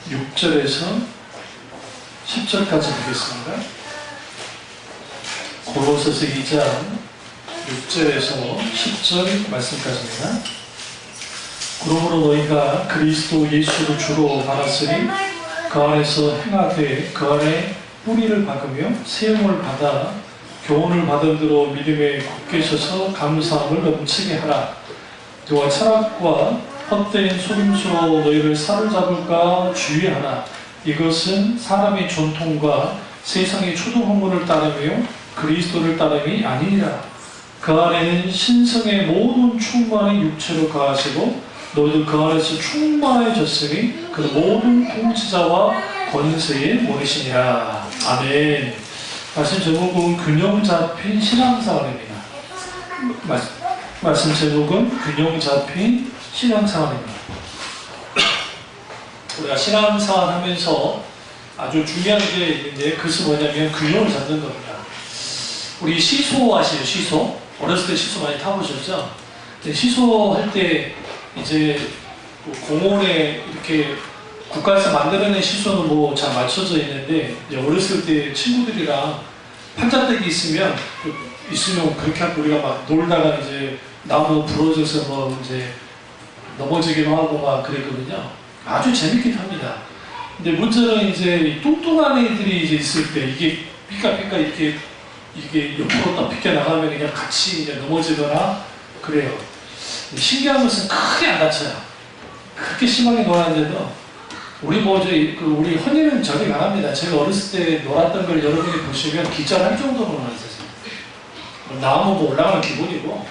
6절에서 10절까지 보겠습니다. 고로새서 2장 6절에서 10절 말씀까지입니다. 그러므로 너희가 그리스도 예수를 주로 받았으니 그 안에서 행하되 그 안에 뿌리를 박으며 세움을 받아 교훈을 받은 대로 믿음에 굳게 서서 감사함을 넘치게 하라. 너와 철학과 헛된 속임수로 너희를 사로잡을까 주의하라. 이것은 사람의 전통과 세상의 초등학문을 따르며 그리스도를 따름이 아니니라. 그 안에는 신성의 모든 충만이 육체로 거하시고 너희도 그 안에서 충만해졌으니 그 모든 통치자와 권세의 모이시니라. 아멘. 말씀 제목은 균형 잡힌 신앙생활입니다. 말씀 제목은 균형 잡힌 신앙생활입니다. 우리가 신앙생활 하면서 아주 중요한 게 있는데 그것은 뭐냐면 균형을 잡는 겁니다. 우리 시소 아시죠? 시소? 어렸을 때 시소 많이 타보셨죠? 시소 할 때 이제 공원에 이렇게 국가에서 만들어낸 시소는 뭐 잘 맞춰져 있는데 이제 어렸을 때 친구들이랑 판자떼기 있으면 그렇게 하고 우리가 막 놀다가 이제 나무 부러져서 뭐 이제 넘어지기도 하고 막 그랬거든요. 아주 재밌게 탑니다. 근데 문제는 이제 뚱뚱한 애들이 이제 있을 때 이게 삐까삐까 이게 옆으로 딱 비껴 나가면 그냥 같이 이제 넘어지거나 그래요. 신기한 것은 크게 안 다쳐요. 그렇게 심하게 놀았는데도 우리 우리 헌이는 저기 강합니다. 제가 어렸을 때 놀았던 걸 여러분이 보시면 기절할 정도로 놀았어요. 나무 뭐 올라가면 기본이고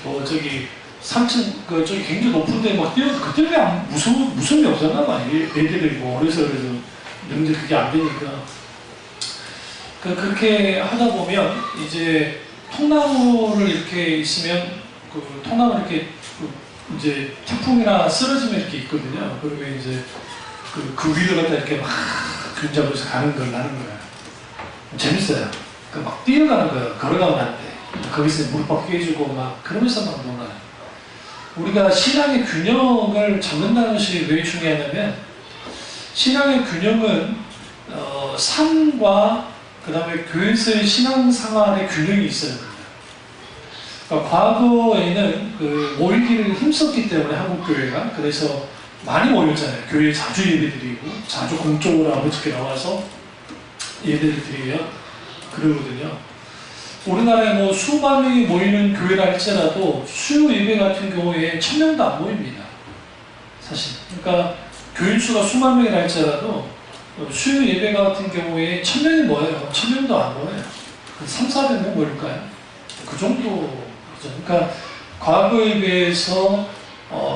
뭐 저기 3층 저기 굉장히 높은데 막 그때는 무서움이 없었나 봐. 애들이 뭐 어려서 그래서 능지 그게 안 되니까 그렇게 하다 보면 이제 통나무를 이렇게 있으면 그 통나무 이렇게 이제 태풍이나 쓰러지면 이렇게 있거든요. 그러면 이제 그 위를 갖다 이렇게 막 균잡아서 가는 거야. 재밌어요. 막 뛰어가는 거예요. 걸어가면 안 돼. 거기서 무릎 깨지고 막 그러면서 막 놀아요. 우리가 신앙의 균형을 잡는다는 것이 왜 중요하냐면 신앙의 균형은 삶과 그 다음에 교회에서의 신앙생활의 균형이 있어야 됩니다. 그러니까 과거에는 모이기를 힘썼기 때문에 한국교회가 그래서 많이 모였잖아요. 교회에 자주 예배드리고 자주 공적으로 아버지께 나와서 예배를 드리며 그러거든요. 우리나라에 뭐 수만 명이 모이는 교회라 할지라도 수요 예배 같은 경우에 1000명도 안 모입니다. 사실. 그러니까 교인 수가 수만 명이라 할지라도 수요 예배 같은 경우에 1000명이 모여요. 1000명도 안 모여요. 300~400명 모일까요? 그 정도. 그러니까 과거에 비해서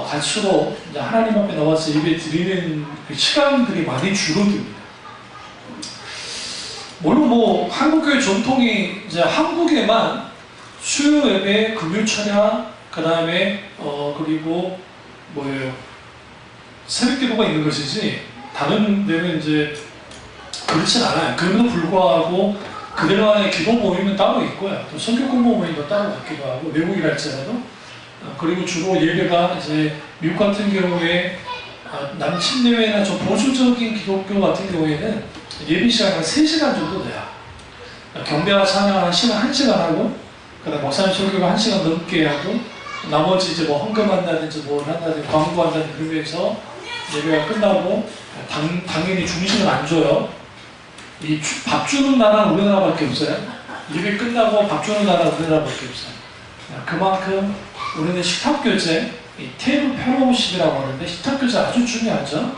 갈수록 하나님 앞에 나와서 예배 드리는 그 시간들이 많이 줄어듭니다. 물론 뭐 한국교회 전통이 이제 한국에만 수요 예배, 금요 찬양, 그 다음에 그리고 뭐예요? 새벽 기도가 있는 것이지 다른 데는 이제 그렇진 않아요. 그럼에도 불구하고 그들만의 기도 모임은 따로 있고요. 또 성경 공부 모임도 따로 갖기도 하고 외국이라 할지라도 그리고 주로 예배가 이제 미국 같은 경우에 남침내외나 좀 보수적인 기독교 같은 경우에는 예배 시간이 한 3시간 정도 돼요. 경배와 찬양 한 시간 1시간 하고 그다음 목사님 설교가 1시간 넘게 하고 나머지 이제 뭐 헌금한다든지 뭘 한다든지 광고한다든지 그러면서 예배가 끝나고 당연히 중식은 안 줘요. 이 밥 주는 나라는 우리나라밖에 없어요. 예배 끝나고 밥 주는 나라는 우리나라밖에 없어요. 그만큼 우리는 식탁교제, 이 테이블 펠로우십이라고 하는데 식탁교제 아주 중요하죠.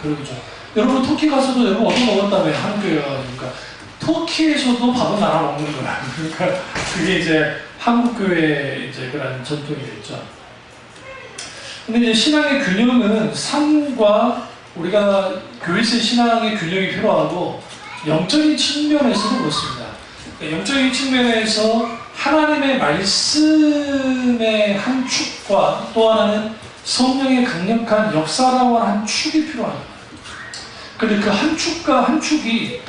그러죠. 여러분 터키 가서도 여러분 얻어 먹었다며 한국교회가 그러니까 터키에서도 밥은 나눠 먹는 거야. 그러니까 그게 이제 한국교회의 이제 그런 전통이 됐죠. 근데 이제 신앙의 균형은 삶과 우리가 교회에서의 신앙의 균형이 필요하고 영적인 측면에서도 그렇습니다. 영적인 측면에서 하나님의 말씀의 한 축과 또 하나는 성령의 강력한 역사라고 하는 한 축이 필요합니다. 근데 그 한 축과 한 축이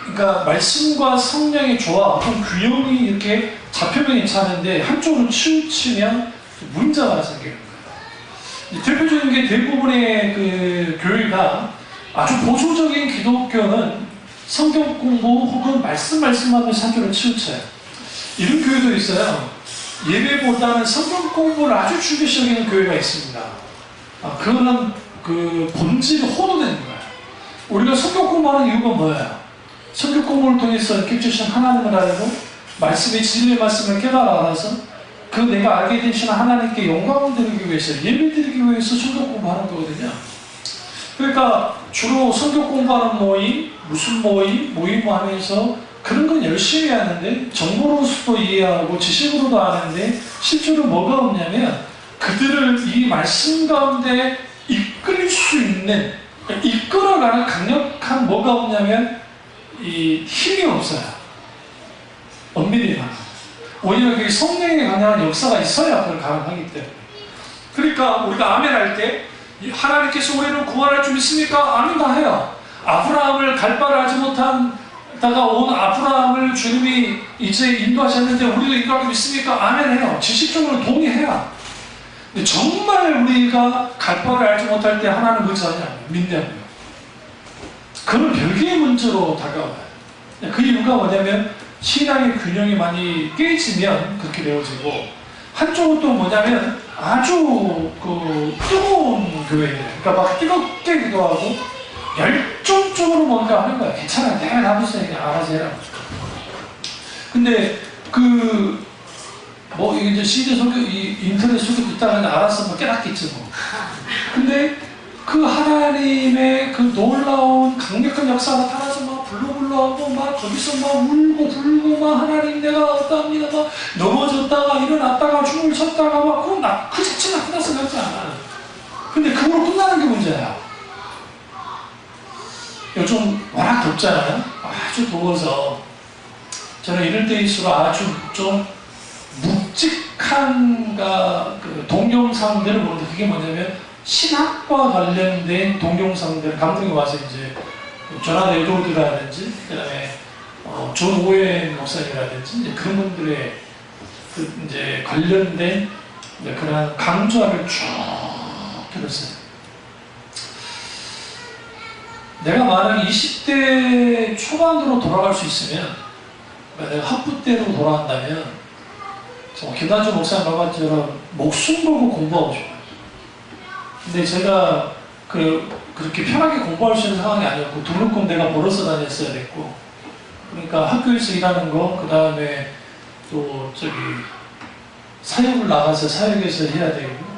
그러니까 말씀과 성령의 조합, 균형이 이렇게 잡히면 괜찮은데 한쪽으로 치우치면 문제가 생기는 거예요. 대표적인 게 대부분의 그 교회가 아주 보수적인 기독교는 성경 공부 혹은 말씀하면서 한 줄을 치우쳐요. 이런 교회도 있어요. 예배보다는 성경 공부를 아주 중요시 여기는 교회가 있습니다. 그거는 그 본질이 호도되는 거예요. 우리가 성경 공부하는 이유가 뭐예요? 성경 공부를 통해서 인격 주신 하나님을 알고 말씀의 진리의 말씀을 깨달아서 그 내가 알게 되신 하나님께 영광을 드리기 위해서 예배 드리기 위해서 성경 공부하는 거거든요. 그러니까 주로 성경 공부하는 모임, 무슨 모임 하면서 그런 건 열심히 하는데 정보로서도 이해하고 지식으로도 아는데 실제로 뭐가 없냐면 그들을 이 말씀 가운데 이끌 수 있는, 이끌어가는 강력한 뭐가 없냐면 이 힘이 없어요. 엄밀히 말하면. 오히려 그게 성령에 관한 역사가 있어야 그걸 가능하기 때문에. 그러니까 우리가 아멘 할 때 하나님께서 우리를 구원할 줄 믿습니까? 아멘 다 해요. 아브라함을 갈 바를 알지 못하다가 온 아브라함을 주님이 이제 인도하셨는데 우리도 인도하기 믿습니까? 아멘 해요. 지식적으로 동의해요. 근데 정말 우리가 갈 바를 알지 못할 때 하나님 의지하냐? 믿냐고요. 그건 별개의 문제로 다가와요. 그 이유가 뭐냐면 신앙의 균형이 많이 깨지면 그렇게 되어지고, 한쪽은 또 뭐냐면 아주 그 뜨거운 교회들, 그러니까 막 뜨겁게 기도하고 열정적으로 뭔가 하는 거야. 괜찮아, 내가 나부터 그냥 알아서 해라. 근데 뭐 이제 CD 소개, 인터넷 소개 듣다가 알아서 뭐 깨닫겠지 뭐. 근데 그 하나님의 그 놀라운 강력한 역사가 나타나서 막 불러하고 막 거기서 막 울고 불고 막 하나님 내가 어떠합니다 막 넘어졌다가 일어났다가 춤을 췄다가 막 그 자체가 끝났어 같지 않아. 근데 그거로 끝나는 게 문제야. 요즘 워낙 덥잖아요. 아주 더워서 저는 이럴 때일수록 아주 좀 묵직한 그 동영상들을 보는데, 그게 뭐냐면 신학과 관련된 동영상들, 감독이 와서 이제 조나단 에드워드라든지 그다음에 존 오웬 목사님이라든지 이제 그런 분들의 그 이제 관련된 이제 그런 강좌를 쭉 들었어요. 내가 만약 20대 초반으로 돌아갈 수 있으면, 내가 학부 때로 돌아간다면 김남주 목사님 말처럼 목숨 걸고 공부하고 싶어요. 근데 제가 그렇게 편하게 공부할 수 있는 상황이 아니었고, 등록금 내가 벌어서 다녔어야 됐고, 그러니까 학교에서 일하는 거, 그 다음에 또 사역을 나가서 사역에서 해야 되고,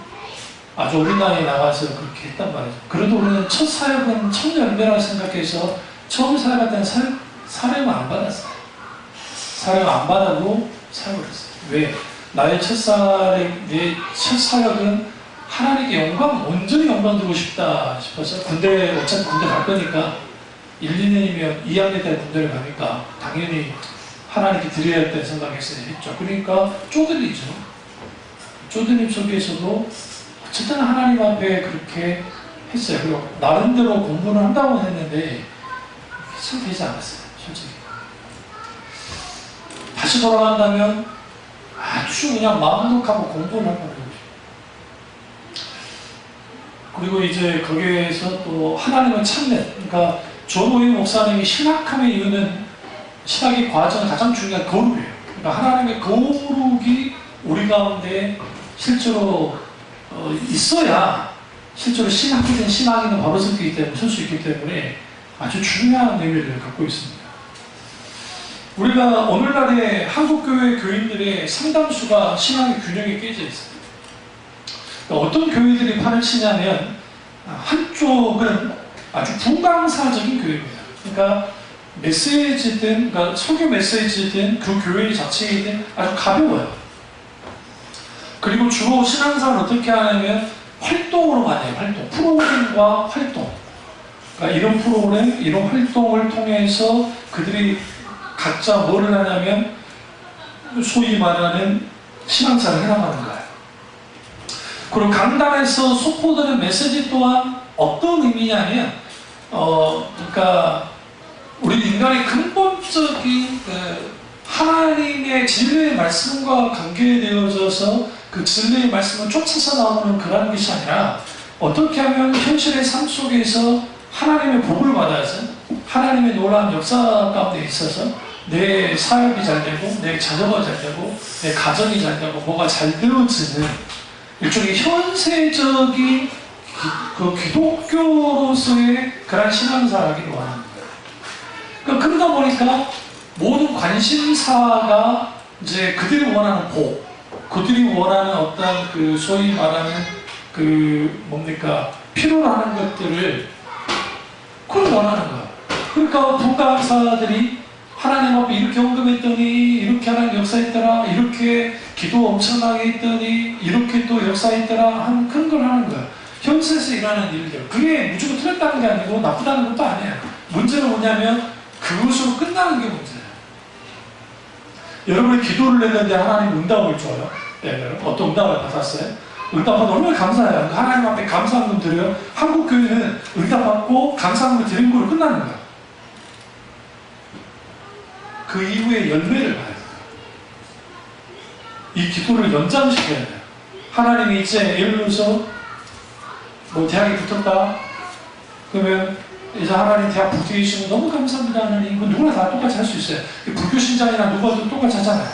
아주 어린 나이에 나가서 그렇게 했단 말이죠. 그래도 우리는 첫 사역은 청년배라고 생각해서 처음 사역할 때는 사역을 안 받았어요. 사역을 안 받아도 사역을 했어요. 왜? 나의 첫 사역은 하나님께 온전히 영광 드리고 싶다 싶어서, 어차피 군대 갈 거니까 1, 2년이면 2학년 때 군대를 가니까 당연히 하나님께 드려야 된다는 생각에서 했죠. 그러니까 쪼들리죠. 쪼들림 속에서도 어쨌든 하나님 앞에 그렇게 했어요. 그리고 나름대로 공부를 한다고 했는데 참 되지 않았어요. 솔직히. 다시 돌아간다면 아주 그냥 마음 녹하고 공부를 할 겁니다. 그리고 이제 거기에서 또 하나님을 찾는, 그러니까 존 오웬 목사님이 신학함의 이유는, 신학의 과정은 가장 중요한 거룩이에요. 그러니까 하나님의 거룩이 우리 가운데 실제로 있어야 실제로 신학적인 신앙에는 바로 설 수 있기 때문에 아주 중요한 의미를 갖고 있습니다. 우리가 오늘날의 한국교회 교인들의 상당수가 신앙의 균형이 깨져 있어요. 어떤 교회들이 판을 치냐면, 한쪽은 아주 분강사적인 교회입니다. 그러니까 메시지든, 그러니까 설교 메시지든 그 교회 자체이든 아주 가벼워요. 그리고 주로 신앙생활을 어떻게 하냐면 활동으로 많이 해요. 프로그램과 활동. 그러니까 이런 프로그램, 이런 활동을 통해서 그들이 각자 뭐를 하냐면 소위 말하는 신앙생활을 해나가는 거예요. 그리고 강단에서 선포되는 메시지 또한 어떤 의미냐면, 그러니까 우리 인간의 근본적인 하나님의 진리의 말씀과 관계되어져서 그 진리의 말씀을 쫓아서 나오는 그런 것이 아니라, 어떻게 하면 현실의 삶 속에서 하나님의 복을 받아서 하나님의 놀라운 역사 가운데 있어서 내 사역이 잘 되고 내 자녀가 잘 되고 내 가정이 잘 되고 뭐가 잘 되어지는 일종의 현세적인 그 기독교로서의 그런 신앙사라기를 원하는 거예요. 그러니까 그러다 보니까 모든 관심사가 이제 그들이 원하는 복, 그들이 원하는 어떤 그 소위 말하는 그 뭡니까 필요로 하는 것들을 그걸 원하는 거예요. 그러니까 분과학사들이 하나님 앞에 이렇게 헌금했더니 이렇게 하나님 역사했더라, 이렇게 기도 엄청나게 했더니 이렇게 또 역사했더라 하는 그런 걸 하는 거예요. 현세에서 일하는 일들. 그게 무조건 틀렸다는 게 아니고 나쁘다는 것도 아니에요. 문제는 뭐냐면 그것으로 끝나는 게 문제예요. 여러분이 기도를 했는데 하나님 응답을 줘요. 네, 어떤 응답을 받았어요? 응답받아 얼마나 감사해요. 하나님 앞에 감사한금 드려요. 한국 교회는 응답받고 감사한금 드린 거로 끝나는 거예요. 그 이후에 열매를 봐야 돼요. 이 기도를 연장시켜야 돼요. 하나님이 이제 예를 들어서 뭐 대학에 붙었다 그러면 이제 하나님 대학 붙게 해주시면 너무 감사합니다 하나님. 그 누구나 다 똑같이 할 수 있어요. 불교 신자이나 누구도 똑같이 하잖아요.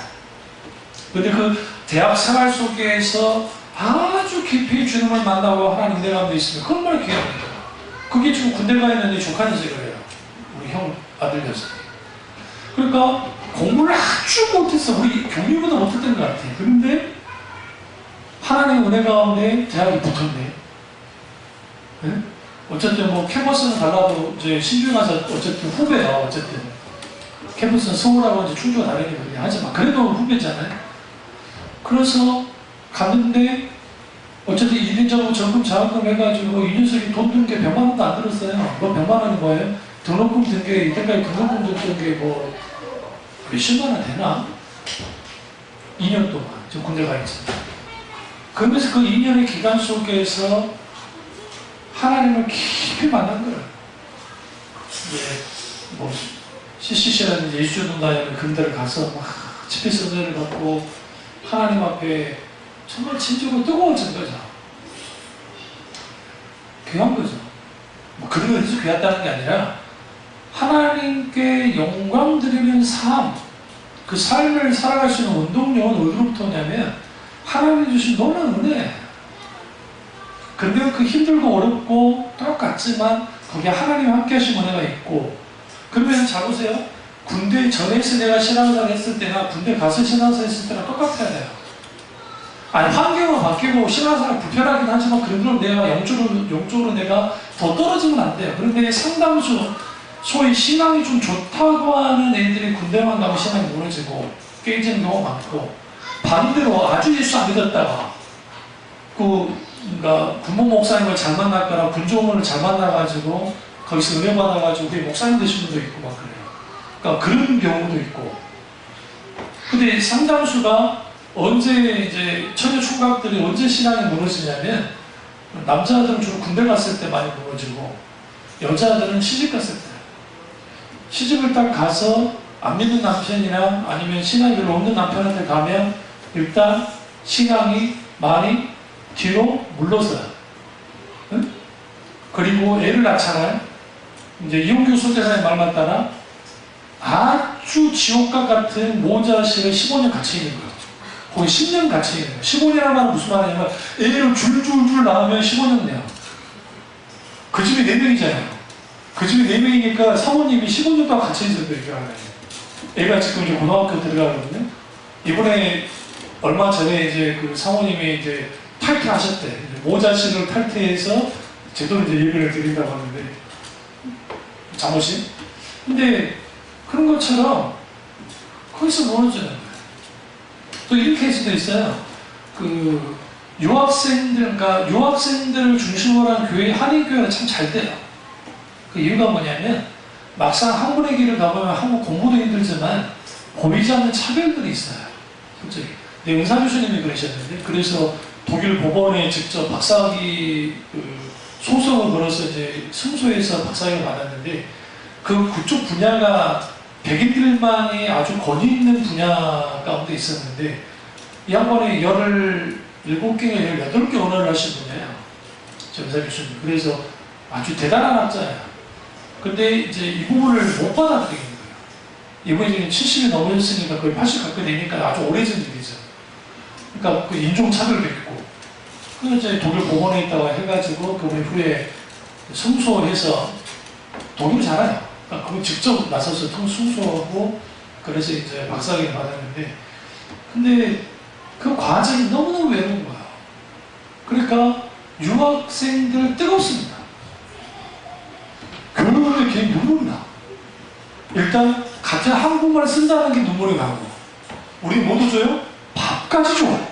근데 그 대학 생활 속에서 아주 깊이 주님을 만나고 하나님 내 가운데 있으면 그건 정말 귀합니다. 그게 지금 군대 가 있는데 조카인지 그래요. 우리 형 아들 녀석이. 그러니까 공부를 아주 못했어. 우리 교리보다 못했던 것 같아. 그런데 하나님 은혜 가운데 대학이 붙었네. 네? 어쨌든 뭐 캠퍼스는 달라도 이제 신주 가서 어쨌든 후배야. 어쨌든 캠퍼스는 서울하고 이제 충주가 다르니까 하지만 그래도 후배잖아요. 그래서 갔는데 어쨌든 1인적으로 적금 자금금 해가지고 이 녀석이 돈 든 게 100만 원도 안 들었어요. 뭐 100만 원이 뭐예요? 등록금 든 게 이때까지 등록금 든 게 뭐 몇십만 원 되나? 2년 동안 지금 군대 가 있어요. 그러면서 그 2년의 기간 속에서 하나님을 깊이 만난 거예요. 이제 뭐 CCC라는 예수전도단이라는 근대를 가서 막 집회 선전을 받고 하나님 앞에 정말 진정으로 뜨거워진 거죠. 귀한 거죠. 뭐 그런 거 해서 귀하다는 게 아니라 하나님께 영광 드리는 삶, 그 삶을 살아갈 수 있는 운동력은 어디로부터 오냐면 하나님이 주신 놀라운 은혜. 근데 그 힘들고 어렵고 똑같지만 거기에 하나님 함께 하신 은혜가 있고 그러면 잘 보세요. 군대 전에서 내가 신앙생활 했을 때나 군대 가서 신앙생활 했을 때랑 똑같아야 돼요. 아니 환경은 바뀌고 신앙생활 불편하긴 하지만 그래도 내가 영적으로 내가 더 떨어지면 안 돼요. 그런데 상당수 소위 신앙이 좀 좋다고 하는 애들이 군대만 가면 신앙이 무너지고 깨지는 경우가 많고 반대로 아주 예수 안 믿었다가 그러니까 군복 목사님을 잘 만났거나 군종을 잘 만나가지고 거기서 은혜 받아가지고 그게 목사님 되신 분도 있고 막 그래요. 그러니까 그런 경우도 있고. 근데 상당수가 언제 이제 처녀 총각들이 언제 신앙이 무너지냐면 남자들은 주로 군대 갔을 때 많이 무너지고 여자들은 시집 갔을 때. 시집을 딱 가서 안 믿는 남편이나 아니면 신앙이 별로 없는 남편한테 가면 일단 신앙이 많이 뒤로 물러서요. 응? 그리고 애를 낳잖아요. 이제 이용규 선교사의 말만 따라 아주 지옥과 같은 모자식을 15년 같이 있는 거예요. 거의 10년 같이 있는 거예요. 15년이라는 말은 무슨 말이냐면 애를 줄줄줄 낳으면 15년 내요. 그 집에 4명이잖아요. 그 집에 4명이니까 사모님이 15년 동안 같이 있었어요. 애가 지금 이제 고등학교 들어가거든요. 이번에 얼마 전에 이제 그 사모님이 이제 탈퇴하셨대. 모자식을 탈퇴해서 제대로 이제 예배를 드린다고 하는데 잠옷이. 근데 그런 것처럼 거기서 무너지는 거예요. 또 이런 케이스도 있어요. 그 유학생들을 중심으로 한 교회, 한인교회가 참 잘 돼요. 그 이유가 뭐냐면 막상 한국의 길을 가보면 한국 공부도 힘들지만 보이지 않는 차별들이 있어요. 솔직히. 근데 은사 교수님이 그러셨는데 그래서 독일 법원에 직접 박사학위 소송을 걸어서 이제 승소해서 박사학위를 받았는데 그쪽 분야가 백인들만이 아주 권위 있는 분야 가운데 있었는데 이 양반이 17개가 18개 언어를 하신 분이에요. 저 은사 교수님. 그래서 아주 대단한 학자예요. 근데 이제 이 부분을 못 받아들이는 거예요. 이분이 지금 70이 넘으셨으니까 거의 80 가까이 되니까 아주 오래전 일이죠. 그러니까 그 인종차별도 있고. 그래서 이제 독일 공원에 있다가 해가지고 그분 후에 승소해서 독일 잘해요. 그러니까 그분 직접 나서서 승소하고 그래서 이제 박사학위를 받았는데 근데 그 과정이 너무너무 외로운 거예요. 그러니까 유학생들 뜨겁습니다. 교육을 걔 눈물이 나. 일단 같은 한국말 쓴다는 게 눈물이 나고 우리 모두 줘요? 밥까지 줘.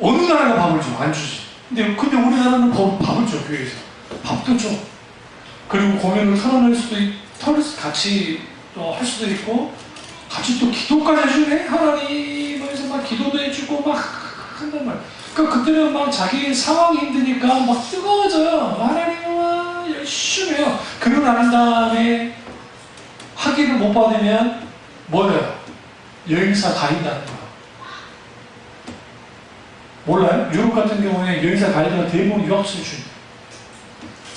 어느 나라가 밥을 줘? 안 주지. 근데 우리나라는 밥을 줘. 교회에서 밥도 줘. 그리고 공연을 털어낼 수도 같이 또 할 수도 있고 같이 또 기도까지 해주네. 하나님에서 막 기도도 해주고 막 한단 말이야. 그러니까 그때는 막 자기 상황이 힘드니까 막 뜨거워져요. 하나님은 열심히 해요. 그러고 난 다음에 학위를 못 받으면 뭐예요? 여행사 가이드하는 거예요. 몰라요? 유럽 같은 경우에 여행사 가이드가 대부분 유학 출신.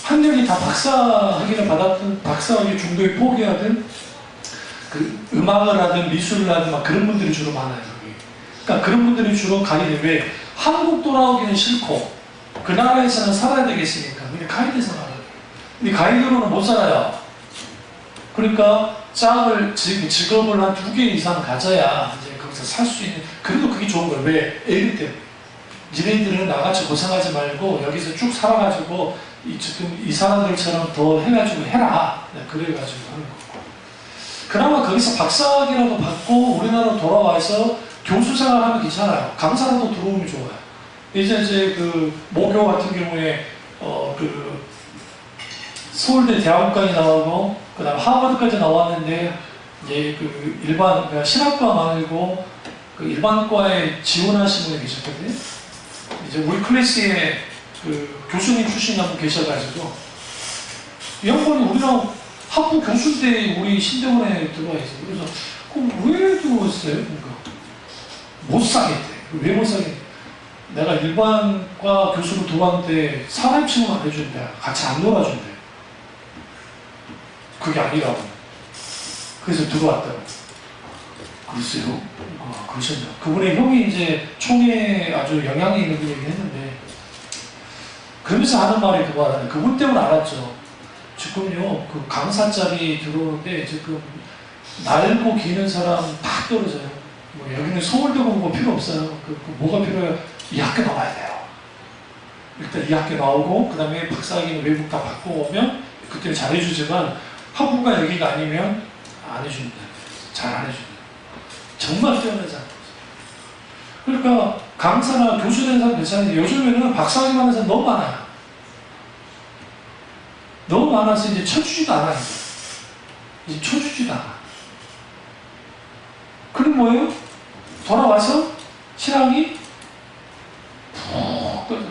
학력이 다 박사 학위를 받았든 박사 학위 중도에 포기하든 그 음악을 하든 미술을 하든 막 그런 분들이 주로 많아요. 여기. 그러니까 그런 분들이 주로 가이드. 왜? 한국 돌아오기는 싫고 그 나라에서는 살아야 되겠으니까 근데 가이드에서 살아요. 근데 가이드로는 못 살아요. 그러니까 직업을 한 2개 이상 가져야 이제 거기서 살 수 있는. 그래도 그게 좋은 거예요. 왜? 애기 때문에. 니네들은 나같이 고생하지 말고 여기서 쭉 살아가지고 지금 이 사람들처럼 더 해가지고 해라. 네, 그래가지고 하는 거고. 그나마 거기서 박사학위라도 받고 우리나라로 돌아와서 교수 생활하면 괜찮아요. 강사라도 들어오면 좋아요. 이제 그 모교 같은 경우에 그 서울대 대학원까지 나오고 그다음 하버드까지 나왔는데 이제 그 그러니까 신학과 말고 그 일반과에 지원하신 분이 계셨거든요. 이제 우리 클래스에 그 교수님 출신이 한 분 계셔가지고 이 양반이 우리랑 학부 교수인데 우리 신대원에 들어와 있어요. 그래서 그럼 왜 들어왔어요? 그러니까 못 사겠대. 왜 못 사겠대? 내가 일반과 교수로 들어왔는데 사람 취급 안 해준대. 같이 안 놀아준대. 그게 아니라고. 그래서 들어왔다고. 글쎄요. 그러셨나. 그분의 형이 이제 총에 아주 영향이 있는 분이긴 했는데, 그러면서 하는 말이 그거 알아요. 그분 때문에 알았죠. 지금요, 그 강사짜리 들어오는데, 지금 날고 기는 사람 다 떨어져요. 뭐 여기는 서울대고 뭐 필요 없어요. 뭐가 필요해요? 이 학교 나와야 돼요. 일단 이 학교 나오고, 그 다음에 박사학위는 외국 다 받고 오면, 그때는 잘해주지만, 학부가 여기가 아니면 안 해줍니다. 잘 안 해줍니다. 정말 뛰어나지 않고. 그러니까 강사나 교수 된 사람 괜찮은데 요즘에는 박사학위 받는 사람 너무 많아요. 너무 많아서 이제 쳐주지도 않아요. 이제 쳐주지도 않아. 그럼 뭐예요? 돌아와서 신앙이 푹 떨어져.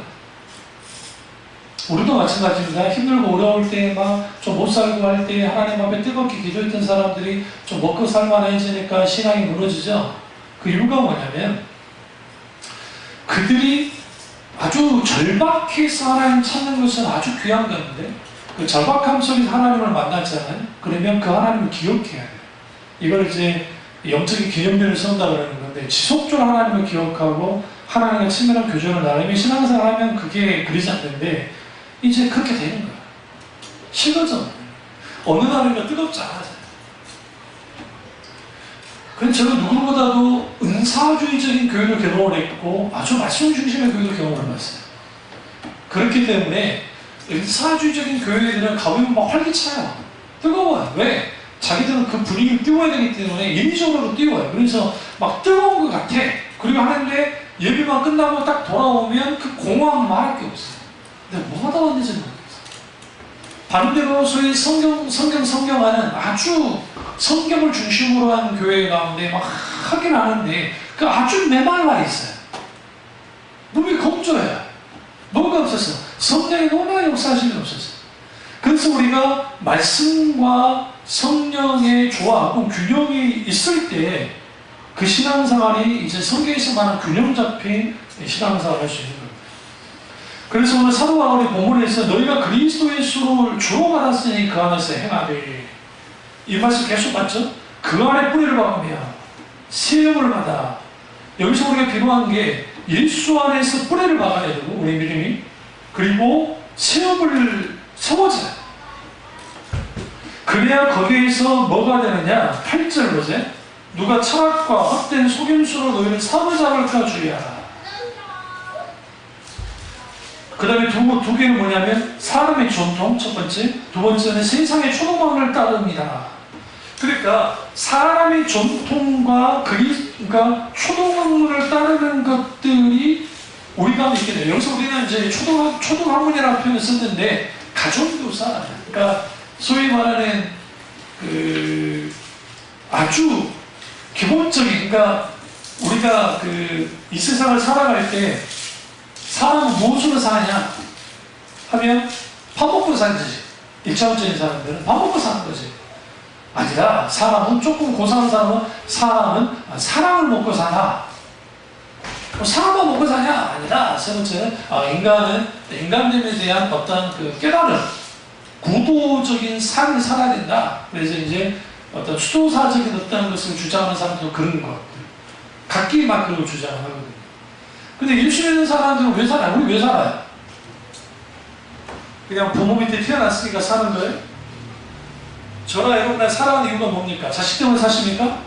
우리도 마찬가지입니다. 힘들고 어려울 때 막 좀 못 살고 할 때 하나님 앞에 뜨겁게 기도했던 사람들이 좀 먹고 살만해지니까 신앙이 무너지죠. 그 이유가 뭐냐면 그들이 아주 절박해서 하나님 찾는 것은 아주 귀한 건데 그 절박함 속에서 하나님을 만났잖아요. 그러면 그 하나님을 기억해야 돼요. 이걸 이제 영적인 기념비를 쓴다 그러는 건데 지속적으로 하나님을 기억하고 하나님과 친밀한 교제를 나누며 신앙생활 하면 그게 그리지 않는데 이제 그렇게 되는 거야. 식어져. 어느 날인가 뜨겁지 않아져요. 그래서 저는 누구보다도 은사주의적인 교회를 경험을 했고 아주 말씀 중심의 교회를 경험을 해봤어요. 그렇기 때문에 은사주의적인 교회들은 가보면 막 활기차요. 뜨거워요. 왜? 자기들은 그 분위기를 띄워야 되기 때문에 인위적으로 띄워요. 그래서 막 뜨거운 것 같아. 그리고 하는데 예배만 끝나고 딱 돌아오면 그 공허함 말할 게 없어요. 근데 뭐가 다 왔는지 모르겠어요. 반대로 소위 성경하는 아주 성경을 중심으로 한 교회 가운데 막 하긴 하는데 그 아주 메말라 있어요. 몸이 검조해요. 뭐가 없었어? 성령의 너무나 역사하심이 없었어요. 그래서 우리가 말씀과 성령의 조화하고 균형이 있을 때 그 신앙생활이 이제 성경에서 말하는 균형 잡힌 신앙생활을 할 수 있는 겁니다. 그래서 오늘 사도 바울이 본문에서 너희가 그리스도 예수를 주로 받았으니 그 안에서 행하되, 이 말씀 계속 봤죠? 그 안에 뿌리를 박으며 세움을 받아. 여기서 우리가 필요한 게 예수 안에서 뿌리를 박아야 되고, 우리 믿음이, 그리고 세움을 세워져요. 그래야 거기에서 뭐가 되느냐? 8절 보세요. 누가 철학과 헛된 속임수로 너희를 사로잡을까 주의하라. 그 다음에 두 개는 뭐냐면 사람의 전통, 첫 번째. 두 번째는 세상의 초동망을 따릅니다. 그러니까 사람의 전통과 그러니까 초동학문을 따르는 것들이 우리가 있게 돼요. 여기서 우리는 이제 초동학문이라는 표현을 썼는데 가정교사, 그러니까 소위 말하는 아주 기본적인, 그러니까 우리가 이 세상을 살아갈 때 사람은 무엇으로 사냐 하면 밥 먹고 사는 거지. 일차원적인 사람들은 밥 먹고 사는 거지. 아니라 사람은, 조금 고상한 사람은 사랑을 먹고 사나. 사랑만 먹고 사냐? 아니라 세 번째는 인간은 인간됨에 대한 어떤 깨달음, 구도적인 삶을 살아야 된다. 그래서 이제 어떤 수도사적인 어떤 것을 주장하는 사람들도 그런 것 같아요. 각기 막 그런 걸 주장하거든요. 근데 예수 믿는 사람들은 왜 살아요? 우리 왜 살아요? 그냥 부모 밑에 태어났으니까 사는 거예요? 저나 여러분이 살아가는 이유가 뭡니까? 자식 때문에 사십니까?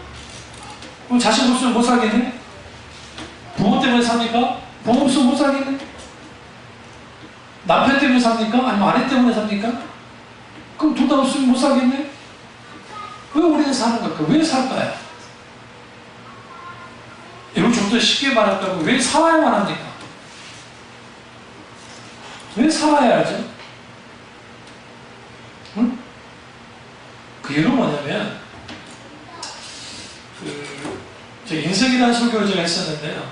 그럼 자식 없으면 못 살겠네? 부모 때문에 삽니까? 부모 없으면 못 살겠네? 남편 때문에 삽니까? 아니면 아내 때문에 삽니까? 그럼 둘 다 없으면 못 살겠네? 왜 우리는 사는 걸까? 왜 살까요? 이걸 좀 더 쉽게 말할까요? 왜 살아야만 합니까? 왜 살아야 하죠? 응? 그 이유는 뭐냐면, 제가 인생이라는 설교를 제가 했었는데요.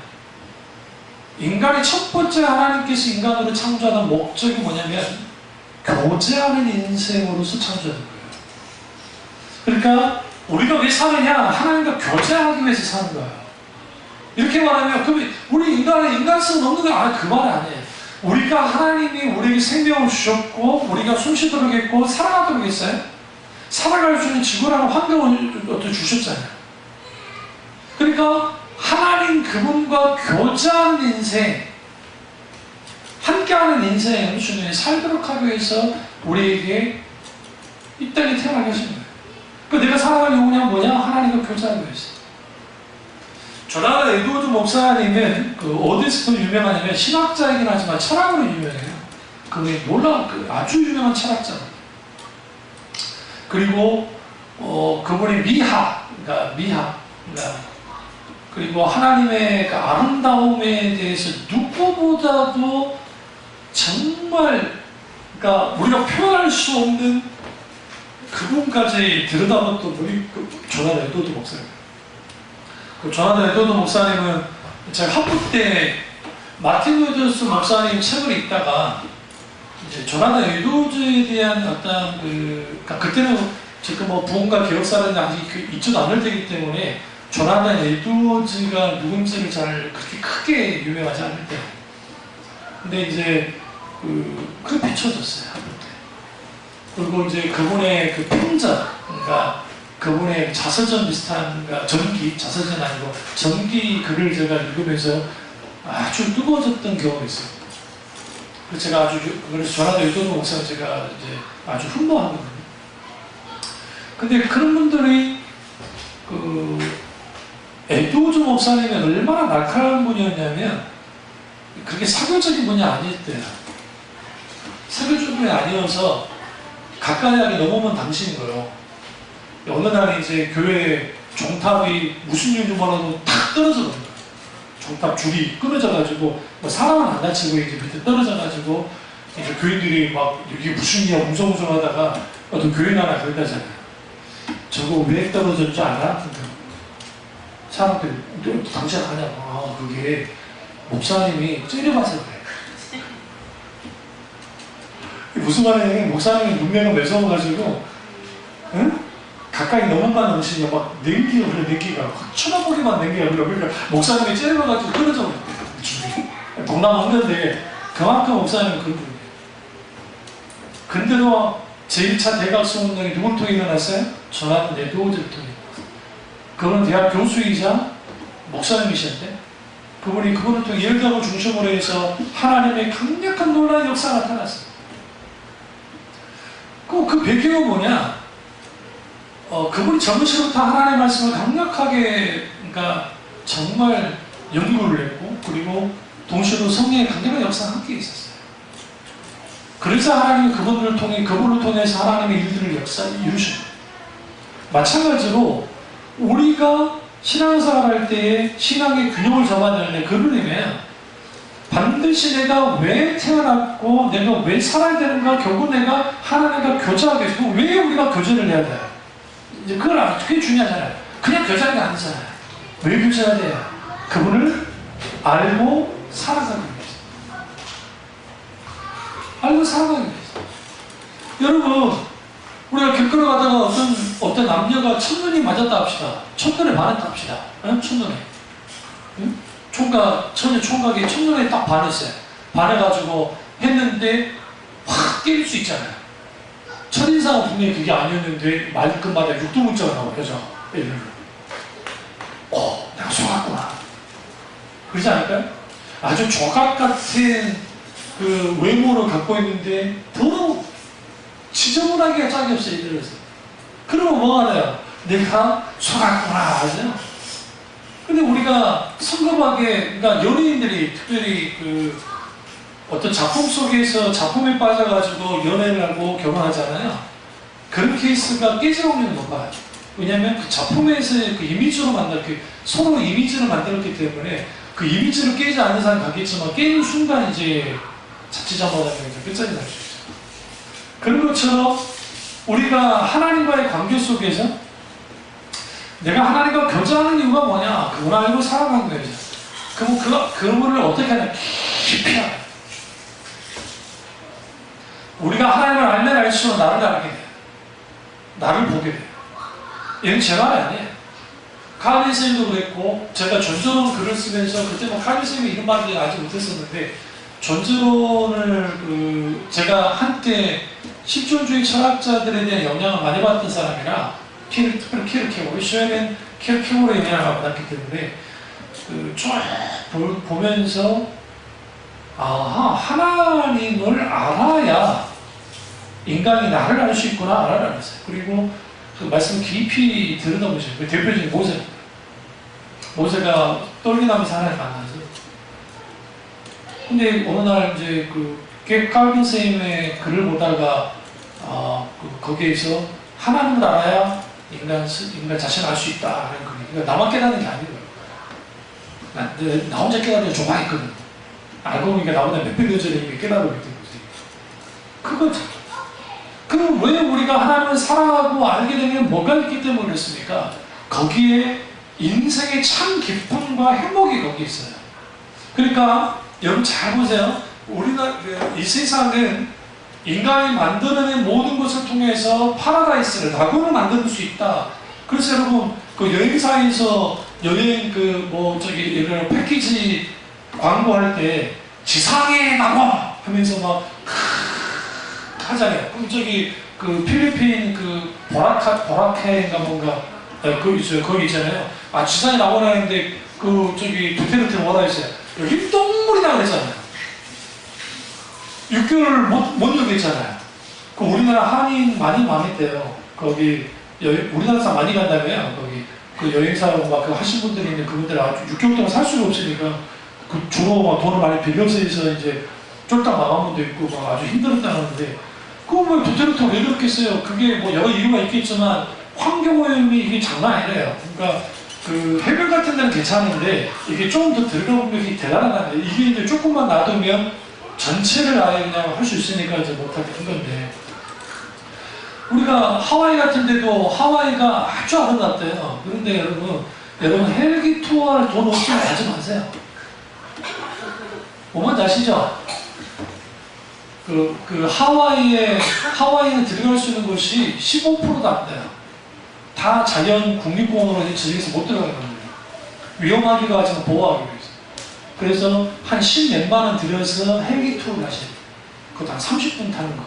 인간의 첫 번째 하나님께서 인간으로 창조하는 목적이 뭐냐면, 교제하는 인생으로서 창조하는 거예요. 그러니까, 우리가 왜 사느냐? 하나님과 교제하기 위해서 사는 거예요. 이렇게 말하면, 그럼 우리 인간의 인간성 없는 거, 그 말 아니에요. 우리가 하나님이 우리에게 생명을 주셨고, 우리가 숨쉬도록 했고, 살아가도록 했어요. 살아갈 수 있는 지구라는 환경을 또 주셨잖아요. 그러니까, 하나님 그분과 교제하는 인생, 함께하는 인생을 주님이 살도록 하기 위해서 우리에게 이 땅에 태어나게 하신 거예요. 그러니까 내가 살아갈 이유는 뭐냐? 하나님과 교제하기 위해서. 조나단 에드워드 목사님은 어디서 유명하냐면 신학자이긴 하지만 철학으로 유명해요. 그분이 아주 유명한 철학자입니다. 그리고 그분이 미학, 그리고 하나님의 그 아름다움에 대해서 누구보다도 정말 우리가 표현할 수 없는 그분까지 들여다봤던 분이 조나단 에드워드 목사입니다. 조나단 에드워드 목사님은 제가 학부 때 마틴 루더스 목사님 책을 읽다가 이제 조나단 에드워드에 대한 어떤 그때는 지금 부흥과 개혁사라는 아직 있지도 않을 때이기 때문에 조나단 에드워드가 누군지를 잘 그렇게 크게 유명하지 않을 때. 근데 이제 그게 비춰졌어요, 학부 때. 그리고 이제 그분의 편전, 그러니까 그분의 자서전 비슷한, 자서전 아니고 전기 글을 제가 읽으면서 아주 뜨거워졌던 경험이 있어요. 그래서 제가 그래서 조나단 에드워드 목사를 제가 이제 아주 흠모하거든요. 근데 그런 분들이 에드워드 목사님이 얼마나 날카로운 분이었냐면 그렇게 사교적인 분이 아니었대요. 사교적인 분이 아니어서 가까이하게 넘으면 당신인 거예요. 어느 날 이제 교회 종탑이 무슨 일인지 몰라도 탁 떨어져 버린 거예요. 종탑 줄이 끊어져가지고 사람은 안 다치고 이제 밑에 떨어져가지고 이제 교인들이 막 이게 무슨 일이야 웅성웅성하다가 어떤 교인 하나 그러다잖아요. 저거 왜 떨어졌는지 알아? 사람들이 당신 아냐고. 그게 목사님이 째려봐서 그래. 무슨 말이냐면 목사님이 눈매가 매서워가지고 응? 가까이 넘어가는 음식이 막 냉기가 확 쳐다보기만 냉기가 그러니까 목사님이 째려봐가지고 끊어져 버렸대요. 동남 없는데 그만큼 목사님은 그런 분이에요. 근데도 제1차 대각성 운동이 누굴 통해 일어났어요? 전하는 네드워즈를 통해. 그분은 대학 교수이자 목사님이셨는데 그분을 통해 열강을 중심으로 해서 하나님의 강력한 놀라운 역사가 나타났어요. 그 배경은 뭐냐? 그분이 젊으시부터 하나님의 말씀을 강력하게, 그러니까 정말 연구를 했고, 그리고 동시에도 성령의 강력한 역사가 함께 있었어요. 그래서 하나님이 그분을 통해서 하나님의 일들을 이루십니다. 마찬가지로 우리가 신앙생활 할 때에 신앙의 균형을 잡아야 되는데, 그를 위해 반드시 내가 왜 태어났고 내가 왜 살아야 되는가, 결국 내가 하나님과 교제하게 되고, 왜 우리가 교제를 해야 돼요? 이제 그게 중요하잖아요. 그냥 교제하는 게 아니잖아요. 왜 교제해야 돼요? 그분을 알고 살아가기 위해서. 알고 살아가기 위해서. 여러분, 우리가 길 걸어가다가 어떤 남녀가 첫눈이 맞았다 합시다. 첫눈에 반했다 합시다. 응? 첫눈에. 응? 처녀 총각이 첫눈에 딱 반했어요. 반해가지고 했는데 확 깨질 수 있잖아요. 첫인상은 분명히 그게 아니었는데 말끝마다 육두문자가 나와, 그죠? 내가 속았구나. 그러지 않을까요? 아주 조각 같은 그 외모를 갖고 있는데 더더욱 지저분하게 짝이 없어요, 이들에서. 그러면 뭐가 돼요? 내가 속았구나, 하죠? 근데 우리가 성급하게, 그러니까 연예인들이 특별히 그 어떤 작품 속에서 작품에 빠져가지고 연애를 하고 결혼하잖아요. 그런 케이스가 깨질 확률이 높아요. 왜냐하면 그 작품에서의 그 이미지로 서로 이미지를 만들었기 때문에 그 이미지를 깨지 않는 사람이 가겠지만 깨는 순간 이제 자칫 잘못하면 끝장이 날 수 있어요. 그런 것처럼 우리가 하나님과의 관계 속에서 내가 하나님과 교제하는 이유가 뭐냐? 그걸 알고 살아가는 거예요. 그럼 그분을 어떻게 하냐? 깊이 알아요. 우리가 하나님을 알면 알수록 나를 알게 돼요. 나를 보게 돼요. 얘는 제 말이 아니에요. 카빈 쌤도 그랬고, 제가 전전원 글을 쓰면서 그때 카빈 쌤이 이런 말을 아직 못했었는데, 전전원을 제가 한때 실존주의 철학자들에 대한 영향을 많이 받던 사람이라 특별히 키르케고르, 슈에는 키르케고르의 영향을 받았기 때문에 쭉 보면서 하나님을 알아야 인간이 나를 알 수 있구나 알았어요. 그리고 그 말씀을 깊이 들여다보시죠. 그 대표적인 모세가 떨기나면서 하나님 만나서. 근데 어느 날 이제 칼빈 선생님의 글을 보다가 거기에서 하나님을 알아야 인간 자신을 알 수 있다 하는 거. 그러니까 나만 깨닫는 게 아니고요. 나 혼자 깨닫는 게 좀 많이 있거든. 알고 보니까 나보다 몇 배 더 전에 이미 깨달고 있던 거지. 그거죠. 그럼 왜 우리가 하나님을 사랑하고 알게 되면 뭐가 있기 때문에 그렇습니까? 거기에 인생의 참 기쁨과 행복이 거기 있어요. 그러니까 여러분 잘 보세요. 이 세상은 인간이 만들어낸 모든 것을 통해서 파라다이스를, 낙원을 만들 수 있다. 그래서 여러분 그 여행사에서 여행 예를 들어 패키지 광고할 때 지상의 낙원 하면서 막 하잖아요. 그럼 그 필리핀 보라카인가 뭔가 거기 있잖아요. 지상에 낙원하는데 두테르테 뭐라 했어요? 여기 똥물이다 그랬잖아요. 6개월 못 여겼잖아요. 그 우리나라 한인 많이 망했대요. 거기 우리나라 사람 많이 간다며요. 거기 그 여행사로 막 하신 분들이 있는데 그분들 아주 6개월 동안 살 수가 없으니까 주로 막 돈을 많이 빌려서 해서 이제 쫄딱 망한 분도 있고 막 아주 힘들었다는데, 그거 두테르테 왜 그렇겠어요? 그게 여러 이유가 있겠지만 환경오염이 이게 장난 아니래요. 그러니까 해변 같은 데는 괜찮은데 이게 좀 더 들어가보면 이게 대단하다. 이게 이제 조금만 놔두면 전체를 아예 그냥 할 수 있으니까 이제 못하게 한 건데, 우리가 하와이 같은 데도 하와이가 아주 아름답대요. 그런데 여러분 헬기 투어할 돈 없으면 가지 마세요. 뭔지 아시죠? 하와이는 들어갈 수 있는 곳이 15%도 안 돼요. 다 자연 국립공원으로 지정해서 못 들어가는 겁니다. 위험하기가 하지만 보호하기 위해서. 그래서 한 10몇만 원 들여서 헬기 투어를 하셔야 돼요. 그것도 한 30분 타는 거.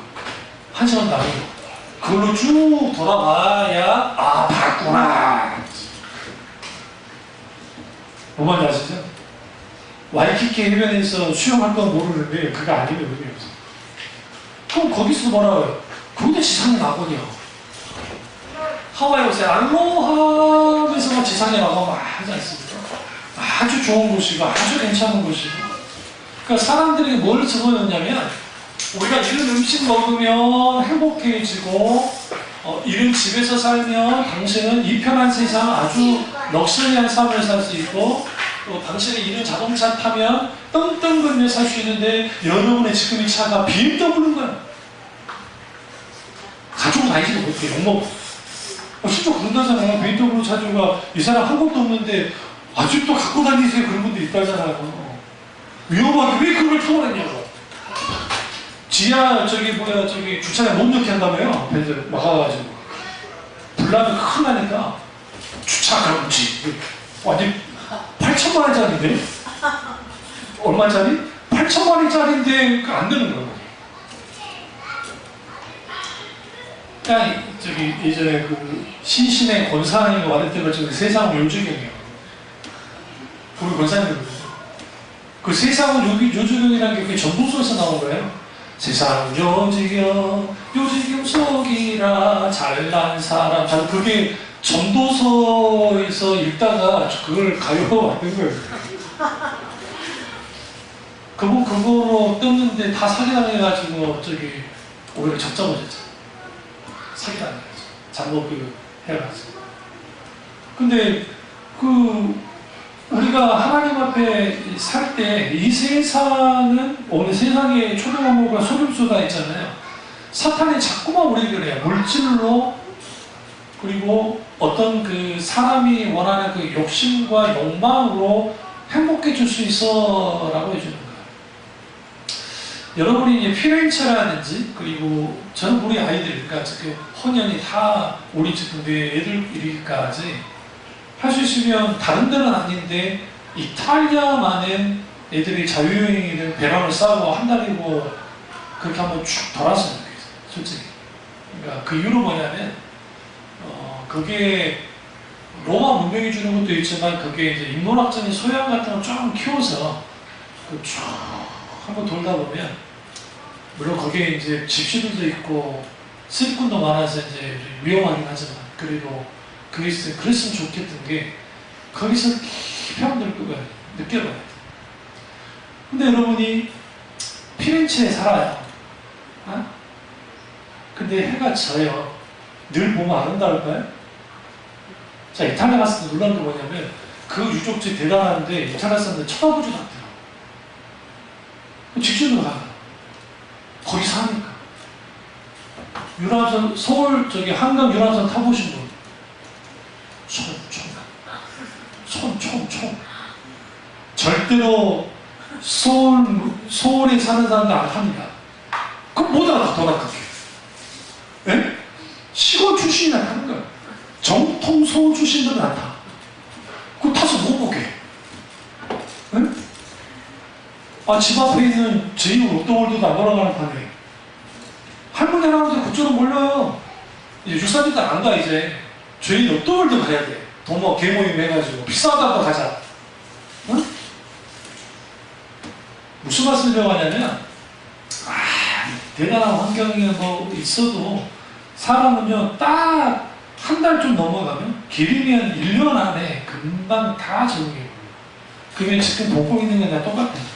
1시간 나는 거. 그걸로 쭉 돌아와야, 아, 봤구나. 뭐 말인지 아시죠? 와이키키 해변에서 수영할 건 모르는데, 그거 아니면 의미 없어. 그럼 거기서 뭐라고요? 그게 지상의 낙원이요. 하와이 오세요. 알로하에서 지상의 낙원 막 하지 않습니까? 아주 좋은 곳이고, 아주 괜찮은 곳이고. 그러니까 사람들이 뭘 집어넣냐면, 우리가 이런 음식 먹으면 행복해지고, 이런 집에서 살면 당신은 이 편한 세상 아주 럭셔리한 삶을 살 수 있고, 또 당신이 이런 자동차 타면 떵떵거리며 살 수 있는데, 여러분의 지금 이 차가 BMW인 거야. 가지고 다니지도 못해, 욕먹어. 진짜 그런다잖아요. BMW 차주가 이 사람 한 곳도 없는데, 아직도 갖고 다니세요. 그런 분들 있다잖아요. 위험하게 왜 그걸 타고 다니냐고. 지하 저기 주차장 못 넣게 한다며요. 벤츠 막아가지고 불나면 큰일 나니까 주차 금지. 완전 8천만 원짜리인데 얼마짜리? 8천만 원짜리인데 안 되는 거예요. 그러니까 저기 예전에 그 신신의 권사님이 말했던 것처럼 세상은 요주경이에요. 우리 권사님이거든요. 그 세상은 요주경이라는 게 전도서에서 나온 거예요. 세상 요지경 속이라 잘난 사람. 저는 그게 전도서에서 읽다가 그걸 가요로 만든 거예요. 그분 그거로 떴는데 다 사기당해가지고 저기 오히려 적자버렸죠. 사기당해가지고 잘못 해가지고. 근데 우리가 하나님 앞에 살 때 이 세상은 오늘 세상에 초등학교가 소금수가 있잖아요. 사탄이 자꾸만 우리를 그래요. 물질로 그리고 어떤 그 사람이 원하는 그 욕심과 욕망으로 행복해 줄 수 있어 라고 해주는 거예요. 여러분이 이제 피렌체라든지 그리고 저는 우리 아이들 그러니까 지금 헌연이 다 우리 지금 내 애들이기까지 할 수 있으면 다른 데는 아닌데 이탈리아만은 애들이 자유여행이든 배낭을 싸고 한 달이고 그렇게 한번 쭉 돌았으면 좋겠어요. 솔직히. 그러니까 그 이유는 뭐냐면 그게 로마 문명이 주는 것도 있지만 그게 이제 인문학적인 소양 같은 걸 좀 키워서 쭉 한번 돌다 보면 물론 거기에 이제 집시들도 있고 쓰리꾼도 많아서 이제 위험하긴 하지만 그래도 그랬으면 좋겠던 게 거기서 깊이 한번 느껴봐야 돼. 근데 여러분이 피렌체에 살아요. 어? 근데 해가 져요. 늘 보면 아름다울까요? 자, 이탈리아 갔을 때 놀란 게 뭐냐면 그 유적지 대단한데 이탈리아 사람들 쳐다보지도 않더라고. 직진으로 가요. 거기 사니까. 유람선, 서울 한강 유람선 타보신 분? 총. 절대로 서울에 사는 사람들 안 합니다. 그럼 못 알아, 돌아가게. 예? 시골 출신이 안 타는 거야. 정통 서울 출신들은 안 타. 그거 타서 못 보게. 예? 아, 집 앞에 있는 제2 롯데월드도 안 돌아가는 판에. 할머니, 할아버지 그쪽으로 몰려요. 이제 육사님들 안 가, 이제. 제2 롯데월드 가야 돼. 도모 개모임 해가지고 비싸다고 가자. 응? 무슨 말씀을 하냐면 대단한 환경에 뭐 있어도 사람은요 딱 한 달 좀 넘어가면 길이면 1년 안에 금방 다 적응해요. 그게 지금 보고 있는 게 다 똑같아요.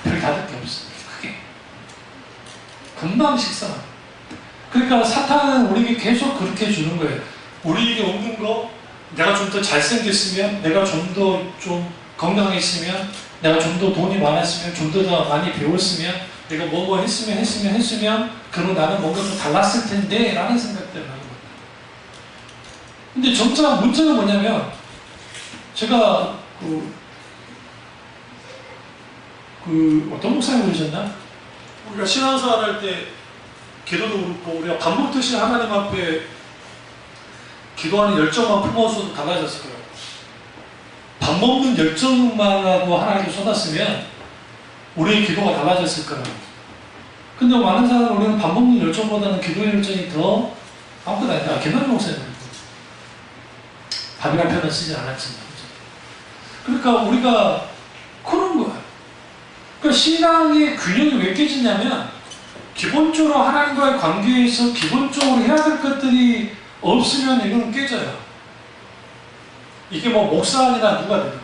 별 다를 게 없어요. 그게 금방 식상해요. 그러니까 사탄은 우리에게 계속 그렇게 주는 거예요. 우리에게 없는 거, 내가 좀 더 잘생겼으면, 내가 좀 더 건강했으면, 내가 좀 더 돈이 많았으면, 좀 더 많이 배웠으면, 내가 뭐 했으면, 그럼 나는 뭔가 좀 달랐을 텐데, 라는 생각들을 하는 거예요. 근데 점차 문제가 뭐냐면, 제가 어떤 목사님 그러셨나? 우리가 신앙생활 할 때, 기도도 그렇고, 우리가 밥 먹듯이 하나님 앞에 기도하는 열정만 품어서도 달라졌을 거예요. 밥 밥 먹는 열정만하고 하나님께 쏟았으면 우리의 기도가 달라졌을 거예요. 근데 많은 사람은 우리는 밥 먹는 열정보다는 기도 열정이 더 아무것도 아니다. 개나리 목사님 밥이라는 표현은 쓰지 않았지만. 그러니까 우리가 그런 거예요. 그러니까 신앙의 균형이 왜 깨지냐면 기본적으로 하나님과의 관계에서 기본적으로 해야 될 것들이 없으면 이건 깨져요. 이게 뭐 목사니나 누가 되고.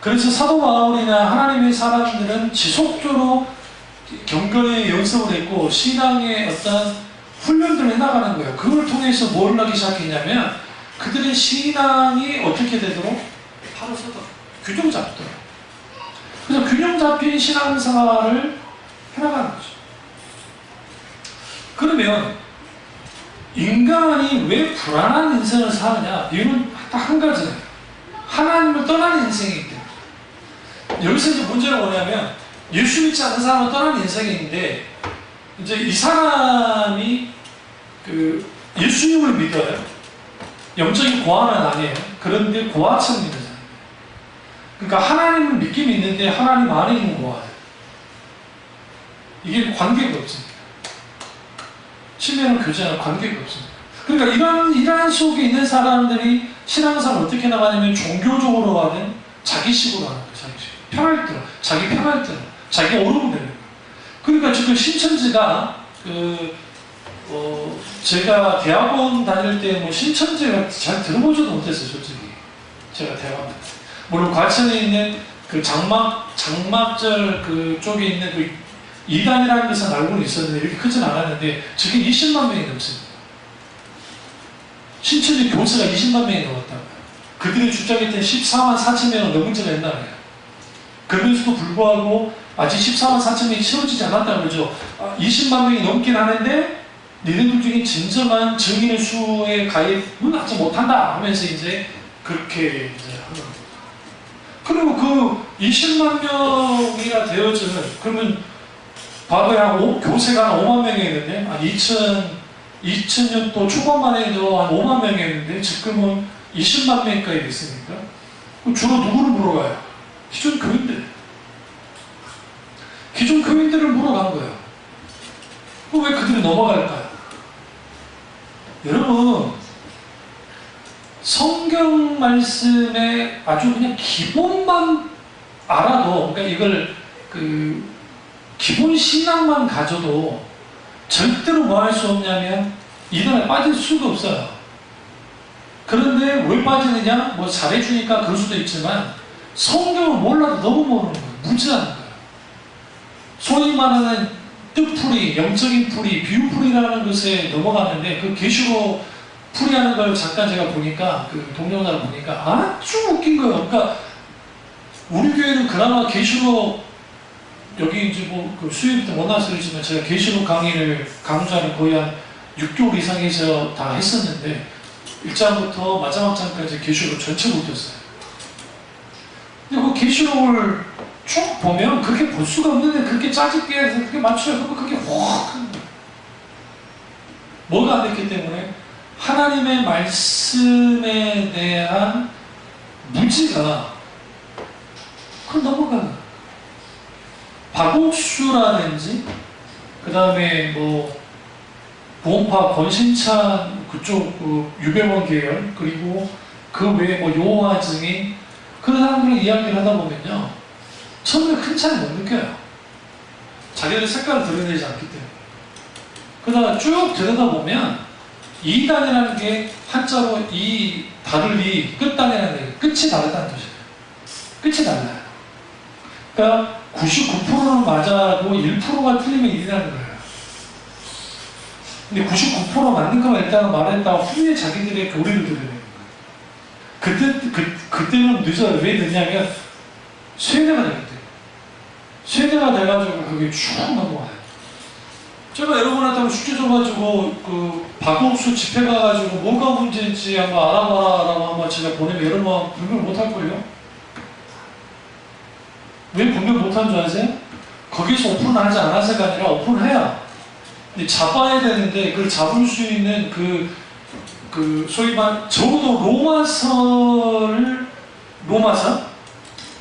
그래서 사도 바울이나 하나님의 사람들은 지속적으로 경건의 연습을 했고 신앙의 어떤 훈련들을 해나가는 거예요. 그걸 통해서 뭘 하기 시작했냐면 그들의 신앙이 어떻게 되도록 바로 서도록 균형 잡도록. 그래서 균형 잡힌 신앙생활을 해나가는 거죠. 그러면 인간이 왜 불안한 인생을 사느냐? 이유는 딱 한 가지예요. 하나님을 떠나는 인생이기 때문에. 여기서 이제 문제는 뭐냐면 예수 믿지 않는 사람은 떠나는 인생인데 이제 이 사람이 그 예수님을 믿어요. 영적인 고아는 아니에요. 그런데 고아처럼 믿는 사람. 그러니까 하나님을 믿긴 믿는데 하나님 안에 있는 고아예요. 이게 관계가 없습니다. 신뢰는 교제는 관계가 없습니다. 그러니까 이러한 속에 있는 사람들이 신앙생활을 어떻게 나가냐면 종교적으로 하든 자기식으로 하는 거예요. 자기식. 편할 대로. 자기 편할 대로. 자기가 오르면 되는 거예요. 그러니까 지금 신천지가 제가 대학원 다닐 때 뭐 신천지가 잘 들어보지도 못했어요. 솔직히. 제가 대학원 다닐 때. 물론 과천에 있는 그 장막절 그 쪽에 있는 그 이단이라는 것은 알고는 있었는데 이렇게 크진 않았는데 지금 20만 명이 넘습니다. 신천지 교수가 20만 명이 넘었다고요. 그들이 주장했던 14만 4천 명은 넘은 지가 옛날이에요. 그러면서도 불구하고 아직 14만 4천 명이 채워지지 않았다고 그러죠. 20만 명이 넘긴 하는데 니네들 중에 진정한 증인의 수에 가입은 아직 못한다 하면서 이제 그렇게 이제 하는 거예요. 그리고 그 20만 명이나 되어지는 그러면 과거에 교세가 한 5만 명이었는데 한 2000년도 초반만 해도 한 5만 명이었는데 지금은 20만 명까지 됐으니까 주로 누구를 물어가요? 기존 교인들. 기존 교인들을 물어간 거예요. 왜 그들이 넘어갈까요? 여러분 성경 말씀의 아주 그냥 기본만 알아도 그러니까 이걸 기본 신앙만 가져도 절대로 뭐 할 수 없냐면 이단에 빠질 수가 없어요. 그런데 왜 빠지느냐? 뭐 잘해주니까 그럴 수도 있지만 성경을 몰라도 너무 모르는 거예요. 무지하는 거예요. 소위 말하는 뜻풀이, 영적인 풀이, 비유풀이라는 것에 넘어가는데 그 계시록 풀이하는 걸 잠깐 제가 보니까 그 동영상을 보니까 아주 웃긴 거예요. 그러니까 우리 교회는 그나마 계시록 여기 이제 그 수요일 때 못 나와서 그렇지만 제가 계시록 강좌를 거의 한 6개월 이상 해서 다 했었는데 1장부터 마지막 장까지 계시록 전체 못 했어요. 근데 그 계시록을 쭉 보면 그렇게 볼 수가 없는데 그렇게 짜집게 해서 그렇게 맞춰요. 그러면 그게 확 뭐가 안 됐기 때문에 하나님의 말씀에 대한 무지가 그걸 넘어가는 거예요. 박옥수라든지 그 다음에 뭐 보험파 권신찬 그쪽 유배원 계열 그리고 그 외에 뭐 요호와 증인 그런 사람들을 이야기를 하다 보면요 처음에 큰 차이 못 느껴요. 자기들 색깔을 드러내지 않기 때문에. 그러다가 쭉 들여다보면 이단이라는 게 한자로 이 다르리 끝단이라는 게 끝이 다르다는 뜻이에요. 끝이 달라요. 그러니까 99%는 맞아도 1%가 틀리면 일이라는 거예요. 근데 99% 맞는 거만 일단 말했다가 후에 자기들의 교리를 드러내는 거예요. 그때는 늦어요. 왜 늦냐면 쇠뇌가 되기 때문에. 쇠뇌가 돼가지고 그게 쭉 넘어와요. 제가 여러분한테 숙제 줘가지고 그 박옥수 집회 가가지고 뭐가 문제인지 한번 알아봐라라고 한번 제가 보내면 여러분 분별 못할걸요? 왜 분별 못한 줄 아세요? 거기서 오픈하지 않아서가 아니라 오픈해야 근데 잡아야 되는데 그걸 잡을 수 있는 소위 말 적어도 로마서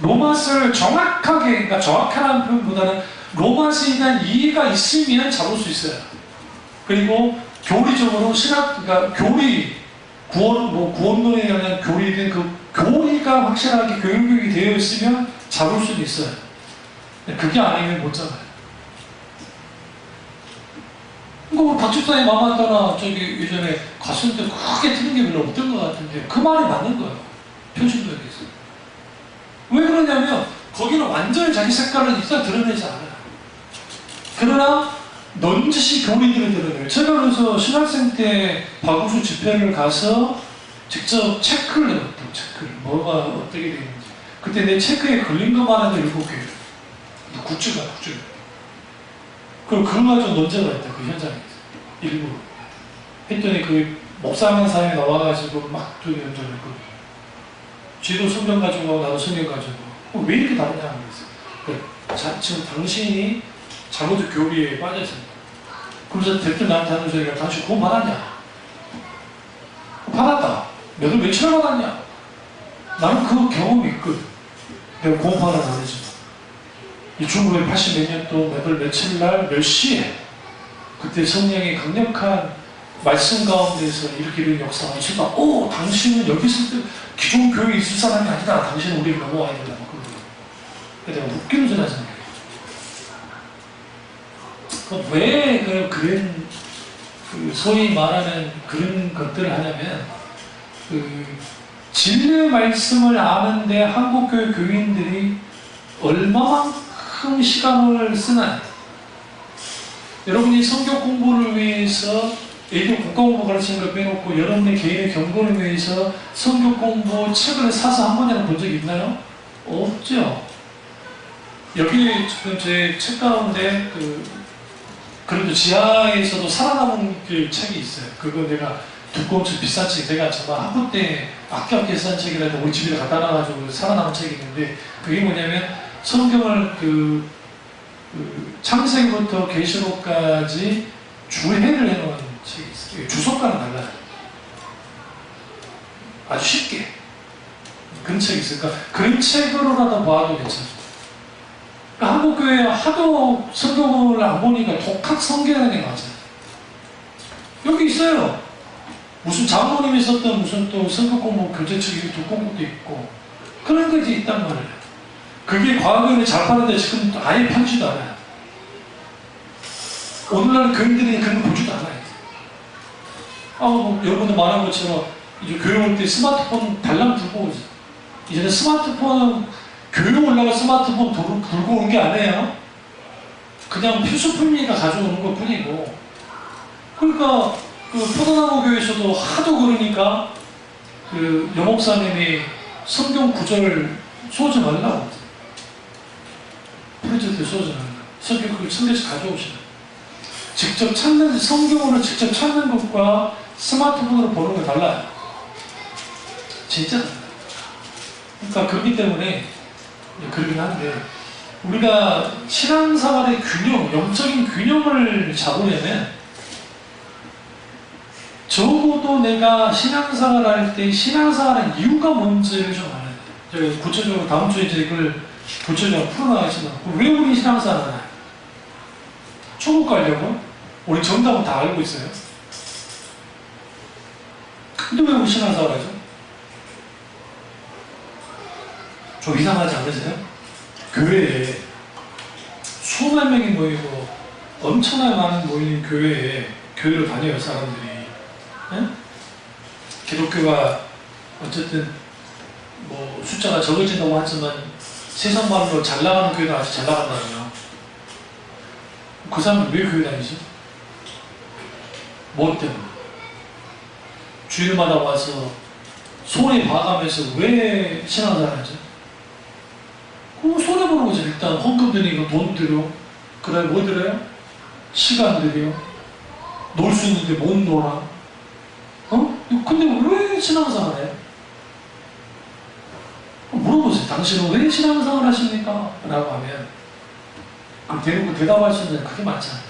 로맛을 정확하게, 그러니까 정확하다는 표현보다는 로맛에 대한 이해가 있으면 잡을 수 있어요. 그리고 교리적으로 그러니까 구원론에 대한 교리든 그 교리가 확실하게 교육이 되어 있으면 잡을 수는 있어요. 그게 아니면 못 잡아요. 이거 박집사님 마음 안 따라 예전에 갔을 때 크게 틀린 게 별로 없던 것 같은데 그 말이 맞는 거예요. 표준도에서. 왜 그러냐면 거기는 완전히 자기 색깔을 일단 드러내지 않아요. 그러나 넌지시 교리들을 드러내요. 제가 그래서 신학생 때 박우수 집회를 가서 직접 체크를 해봤대요. 체크를. 뭐가 어떻게 되는지. 그때 내 체크에 걸린 것만 해도 7개. 굿즈가. 그리고 그걸 가지고 논쟁을 했다. 그 현장에서. 일부러. 했더니 그 목사하는 사람이 나와가지고 막 논쟁을 했거든요. 쥐도 성경 가지고 나도 성경 가지고. 왜 이렇게 다르냐 그랬어요. 지금 당신이 잘못된 교리에 빠졌습니다. 그래서 대표 나한테 하는 소리가 당신 구원 받았냐? 받았다. 며칠 받았냐? 나는 그 경험이 있거든. 내가 구원 받은 안 되지만. 1980 몇 년도 며칠 날 몇 시에 그때 성령의 강력한 말씀 가운데서 이런 역사가 있었다. 당신은 여기 있을 때 기존 교회에 있을 사람이 아니다. 당신은 우리를 넘어와야 된다. 내가 웃기는 소리 하잖아요. 왜 그런 소위 말하는 그런 것들을 하냐면 진리의 말씀을 아는데 한국교회 교인들이 얼마만큼 시간을 쓰나. 여러분이 성경 공부를 위해서 애들 국가공부 가르치는 걸 빼놓고 여러분의 개인의 경건을 위해서 성경 공부 책을 사서 한 번이라도 본 적이 있나요? 없죠. 여기 지금 제 책 가운데 그래도 지하에서도 살아남은 그 책이 있어요. 그거 내가 두꺼운 책, 비싼 책, 내가 정말 학부 때 아껴 싼 책이라도 우리 집에 갖다 놔가지고 살아남은 책이 있는데 그게 뭐냐면 성경을 창세기부터 계시록까지 주해를 해놓은 책이 있어요. 주석과는 달라요. 아주 쉽게 그런 책이 있으니까 그런 책으로라도 봐도 괜찮아요. 한국교회 하도 성경을 안 보니까 독학 성경이라는 게 맞아요. 여기 있어요. 무슨 장로님이 썼던 무슨 또 성경 공부 교재책이 두꺼운 것도 있고 그런 것이 있단 말이에요. 그게 과거에는 잘 파는데 지금 아예 팔지도 않아요. 오늘날 교인들이 그런 거 보지도 않아요. 여러분들 말한 것처럼 이제 교회 올 때 스마트폰 달랑 들고 오죠. 이제는 스마트폰은 교회 올라가 스마트폰 들고 온 게 아니에요. 그냥 필수품이니까 가져오는 것 뿐이고. 그러니까 포도나무 교회에서도 하도 그러니까 여목사님이 성경 구절 소원하려고 프로젝트 소원하려고 성경 그 성경책 가져오시는 직접 찾는 성경으로 직접 찾는 것과 스마트폰으로 보는 거 달라요. 진짜 달라요. 그러니까 그렇기 때문에 그러긴 한데 우리가 신앙생활의 균형, 영적인 균형을 잡으려면 적어도 내가 신앙생활 할 때 신앙생활의 이유가 뭔지를 좀 알아야 돼요. 제가 구체적으로 다음 주에 이제 이걸 구체적으로 풀어나가지만 왜 우리 신앙생활을 하나요? 천국 가려고? 우리 정답은 다 알고 있어요. 근데 왜 우리 신앙생활 하죠? 좀 이상하지 않으세요? 교회에 수만 명이 모이고 엄청나게 많은 모이는 교회를 다녀요, 사람들이. 네? 기독교가 어쨌든 숫자가 적어진다고 하지만 세상 말로 잘 나가는 교회도 아주 잘 나간다고요. 그 사람들 왜 교회 다니지? 뭐 때문에? 주일마다 와서 손에 봐가면서 왜 신앙생활 하죠? 손해보는 거죠. 일단 헌금 드리니까 돈 들여. 그 다음에 뭐 들여요? 시간 들여. 놀 수 있는데 못 놀아. 근데 왜 신앙생활 해요? 물어보세요. 당신은 왜 신앙생활 하십니까? 라고 하면 대놓고 대답할 수 있는 게 그게 많잖아요.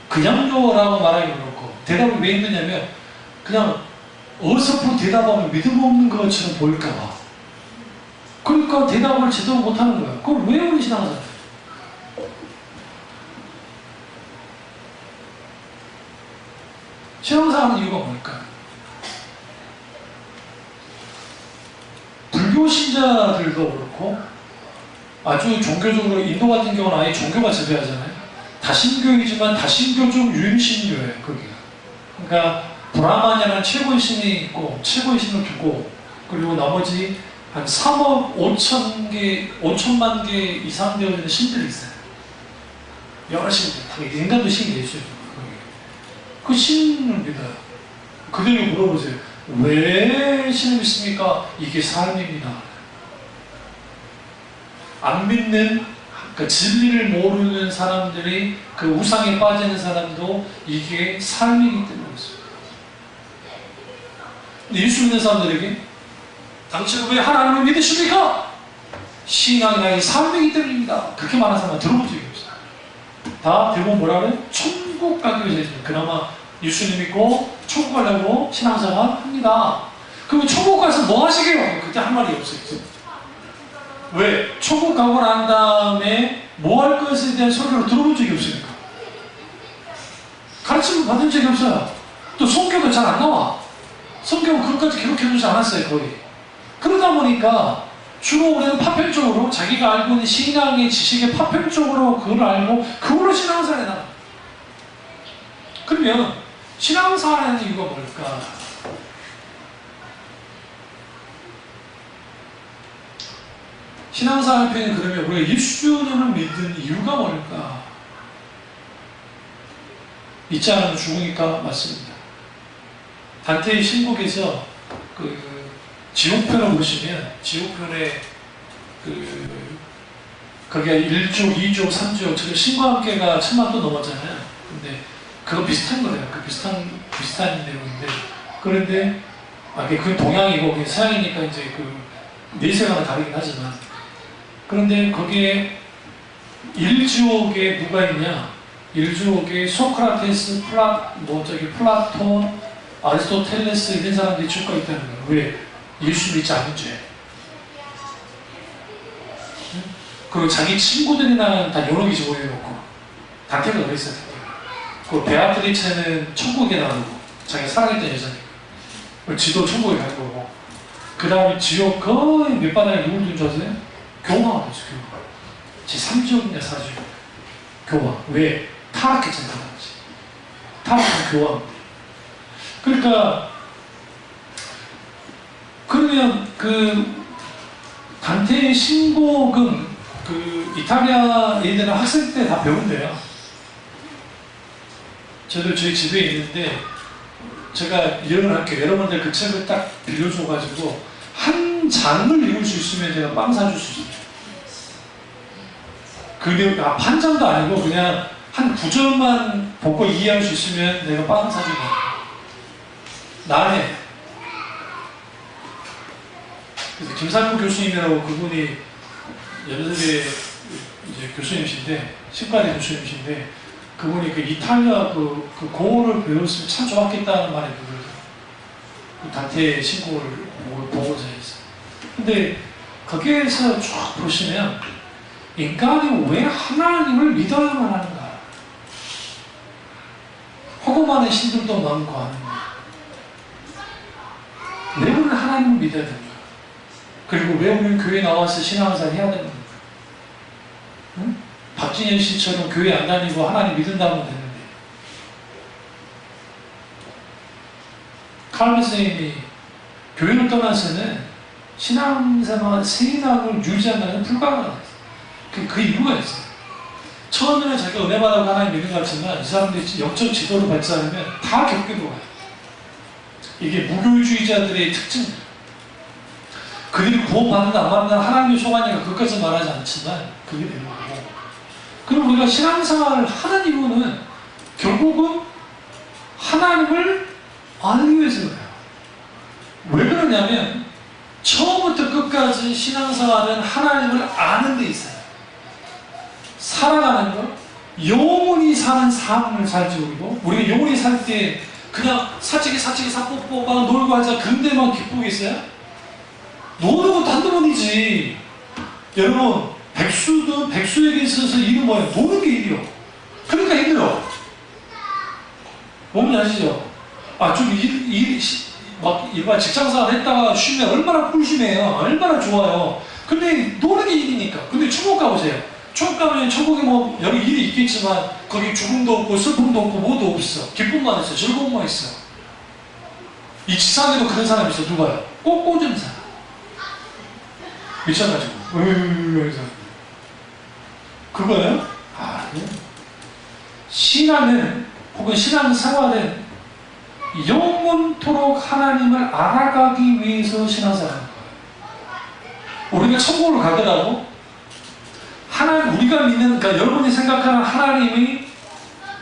그냥 줘라고 말하기 그렇고 대답이 왜 힘드냐면 그냥 어설프게 대답하면 믿음 없는 것처럼 보일까봐. 그러니까 대답을 제대로 못하는 거야. 그걸 왜 우리 신앙생활? 신앙생활하는 이유가 뭘까? 불교 신자들도 그렇고 아주 종교적으로 인도 같은 경우는 아예 종교가 지배하잖아요. 다신교이지만 다신교 중 유임신교예요. 거기가. 그러니까 브라마냐는 최고의 신이 있고 최고의 신을 두고 그리고 나머지 한 3억 5천만 개 이상 되어 있는 신들이 있어요. 여러 신들. 인간도 신이 계시죠. 그 신을 믿어요. 그들에게 물어보세요. 왜 신을 믿습니까? 이게 삶입니다. 안 믿는 그 진리를 모르는 사람들이 그 우상에 빠지는 사람도 이게 삶이기 때문에 그렇습니다. 근데 예수 믿는 사람들에게 당신은 왜 하나님을 믿으십니까? 신앙이 나의 삶이기 때문입니다. 그렇게 말하는 사람은 들어본 적이 없어요. 다 대부분 뭐라 그래? 천국 가기 위해서 그나마 예수님 믿고 천국 가려고 신앙생활 합니다. 그러면 천국 가서 뭐 하시게요? 그때 할 말이 없어요. 왜? 천국 가고 난 다음에 뭐 할 것에 대한 소리를 들어본 적이 없으니까. 가르침을 받은 적이 없어요. 또 성경도 잘 안 나와. 성경은 그것까지 기록해두지 않았어요, 거의. 그러다 보니까 주로 우리는 파편적으로 자기가 알고 있는 신앙의 지식의 파편적으로 그걸 알고 그걸로 신앙생활에 나가. 그러면 신앙생활하는 이유가 뭘까? 신앙생활 편이 그러면 우리가 예수님을 믿는 이유가 뭘까? 잊지 않으면 죽으니까 맞습니다. 단테의 신곡에서 지옥편을 보시면 지옥편에 거기가 1조, 2조, 3조 저기 신과 함께가 1000만 또 넘었잖아요. 근데 그거 비슷한 거예요. 그 비슷한 내용인데 그런데 그게 동양이고 그게 서양이니까 이제 그 내세가 다르긴 하지만 그런데 거기에 1지옥에 누가 있냐? 1지옥에 소크라테스, 플라톤, 아리스토텔레스 이런 사람들이 죽고 있다는 거예요. 왜? 예수 믿지 않은 죄. 그리고 자기 친구들이나 다 여러 개씩 모여놓고 단테가 그랬어요. 그 베아트리체는 천국에 나오고 자기가 사랑했던 여자니까 지도 천국에 갈 거고 그 다음에 지옥 거의 밑바닥에 누굴 둔 줄 아세요? 교황을 뒀어. 교황. 제3지옥이냐 4지옥. 교황. 왜? 타락했잖아요. 타락한 교황. 그러니까 그러면 단테의 신곡은 이탈리아 애들은 학생 때 다 배운대요. 저도 저희 집에 있는데 제가 이런 학교 여러분들 그 책을 딱 빌려줘가지고 한 장을 읽을 수 있으면 제가 빵 사줄 수 있어요. 한 장도 아니고 그냥 한 구절만 보고 이해할 수 있으면 내가 빵 사줄 거예요. 나네. 그래서 김상국 교수님이라고 그분이 연세대 이제 교수님이신데, 신과대 교수님이신데, 그분이 이탈리아 공어를 배웠으면 참 좋았겠다는 말이 들어요. 단테의 신곡을 보고자 했어요. 근데 거기에서 쭉 보시면 인간이 왜 하나님을 믿어야만 하는가? 허구 많은 신들도 많고 하는데 왜 우리는 하나님을 믿어야 됩니까? 그리고 왜 우리는 교회 나와서 신앙생활 해야 됩니까? 응? 박진현 씨처럼 교회 안 다니고 하나님 믿는다면 되는데 칼빈 선생님이 교회를 떠나서는 신앙생활, 신앙을 유지한다는 불가능하다. 그 이유가 있어요. 처음에는 자기가 은혜 받아서 하나님 믿는 것 같지만 이 사람들이 영적 지도를 받지 않으면 다 격기로 가요. 이게 무교주의자들의 특징이에요. 그들이 구원받는다 안 받는다 하나님의 소관이니까 그것까지 말하지 않지만 그게 되는 거고, 그럼 우리가 신앙생활을 하는 이유는 결국은 하나님을 알기 위해서 그래요. 왜 그러냐면 처음부터 끝까지 신앙생활은 하나님을 아는 데 있어요. 살아가는 것, 영원히 사는 삶을 살지. 우리가 영원히 살 때 그냥 사치기 사뽀뽀 막 놀고 하자 근데만 기쁘겠어요? 노는 것도 한두 번이지. 여러분, 백수에게 있어서 일은 뭐예요? 노는 게 일이요. 그러니까 힘들어. 뭔지 아시죠? 막 일반 직장생활 했다가 쉬면 얼마나 꿀심해요. 얼마나 좋아요. 근데 노는 게 일이니까. 근데 천국 가보세요. 천국 가면 천국에 뭐 여러 일이 있겠지만 거기 죽음도 없고 슬픔도 없고 뭐도 없어. 기쁨만 있어. 즐거움만 있어. 이 지상에도 그런 사람이 있어. 누가요? 꼭 꽂은 사람. 미쳐가지고 그거예요? 아니요. 신앙은 혹은 신앙생활은 영원토록 하나님을 알아가기 위해서 신앙생활하는 거예요. 우리가 천국을 가더라도 우리가 믿는, 그러니까 여러분이 생각하는 하나님이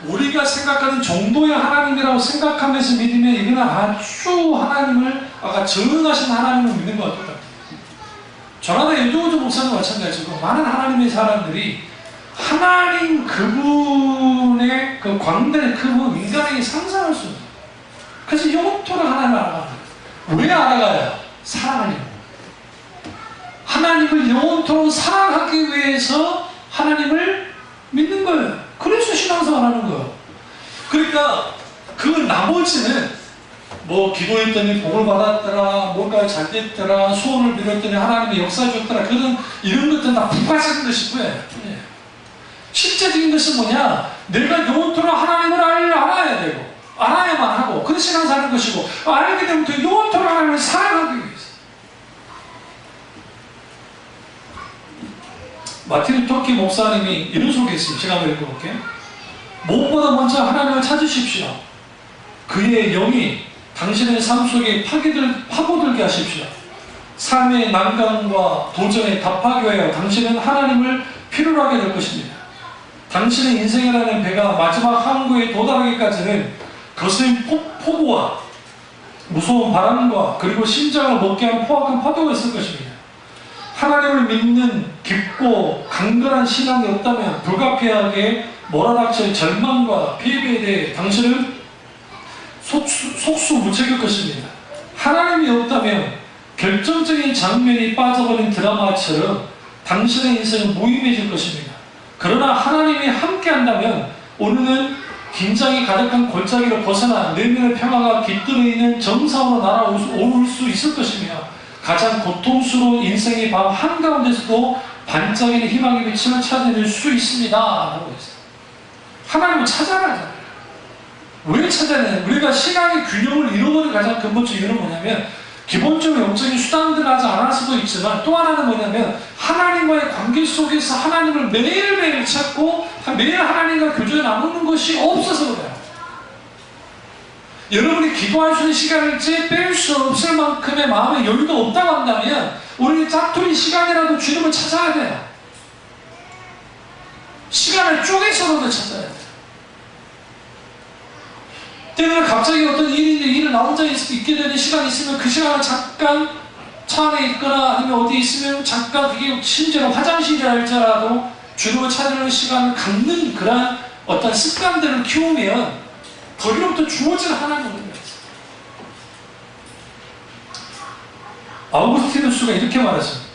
우리가 생각하는 정도의 하나님이라고 생각하면서 믿으면 이거는 아주 하나님을, 아까 전능하신 하나님을 믿는 것과 똑같아요. 저나 유도우주 목사님 마찬가지고 많은 하나님의 사람들이 하나님 그분의 그 광대의 그분 인간에게 상상할 수 없어요. 그래서 영원토록 하나님을 알아가는 거예요. 왜 알아가요? 사랑하려고. 하나님을 영원토록 사랑하기 위해서 하나님을 믿는 거예요. 그래서 신앙생활 하는 거예요. 그러니까 그 나머지는 뭐 기도했더니 복을 받았더라, 뭔가 잘 됐더라, 소원을 빌었더니 하나님의 역사 줬더라, 이런 것들은 다 부가적인 것일 거예요. 실제적인 것은 뭐냐? 내가 영원토록 하나님을 알아야 되고 알아야만 하고 그런 신앙생활 하는 것이고, 알게 되면 또 영원토록 하나님을 사랑하기 위해서. 마틴 토키 목사님이 이런 소개했어요. 제가 한번 읽어볼게요. 무엇보다 먼저 하나님을 찾으십시오. 그의 영이 당신의 삶 속에 파고들게 하십시오. 삶의 난관과 도전에 답하기 위하여 당신은 하나님을 필요로 하게 될 것입니다. 당신의 인생이라는 배가 마지막 항구에 도달하기까지는 거센 폭우와 무서운 바람과 그리고 심장을 먹게 하는 포악한 파도가 있을 것입니다. 하나님을 믿는 깊고 강건한 신앙이 없다면 불가피하게 몰아닥칠 절망과 피해에 대해 당신은 속수무책일 것입니다. 하나님이 없다면 결정적인 장면이 빠져버린 드라마처럼 당신의 인생은 무의미해질 것입니다. 그러나 하나님이 함께한다면 오늘은 긴장이 가득한 골짜기를 벗어나 내면의 평화가 깃들어 있는 정상으로 날아올 수 있을 것이며 가장 고통스러운 인생의 밤 한가운데서도 반짝이는 희망의 빛을 찾아낼 수 있습니다. 라고 했어요. 하나님을 찾아가자. 왜 찾아내냐? 우리가 신앙의 균형을 잃어버린 가장 근본적 이유는 뭐냐면, 기본적으로 영적인 수단들을 하지 않을 수도 있지만 또 하나는 뭐냐면 하나님과의 관계 속에서 하나님을 매일매일 찾고 매일 하나님과 교제에 나누는 것이 없어서 그래요. 여러분이 기도할 수 있는 시간을 뺄 수 없을 만큼의 마음의 여유가 없다고 한다면 우리는 짝퉁이 시간이라도 주님을 찾아야 돼요. 시간을 쪼개서라도 찾아야 돼요. 때문에 갑자기 어떤 일을 나 혼자 있게 되는 시간이 있으면 그 시간을 잠깐 차 안에 있거나 아니면 어디 있으면 잠깐, 그게 심지어 화장실이랄지라도 주님을 찾으려는 시간을 갖는 그러한 어떤 습관들을 키우면 거기로부터 주어질 하나님을 믿습니다. 아우구스티누스가 이렇게 말했습니다.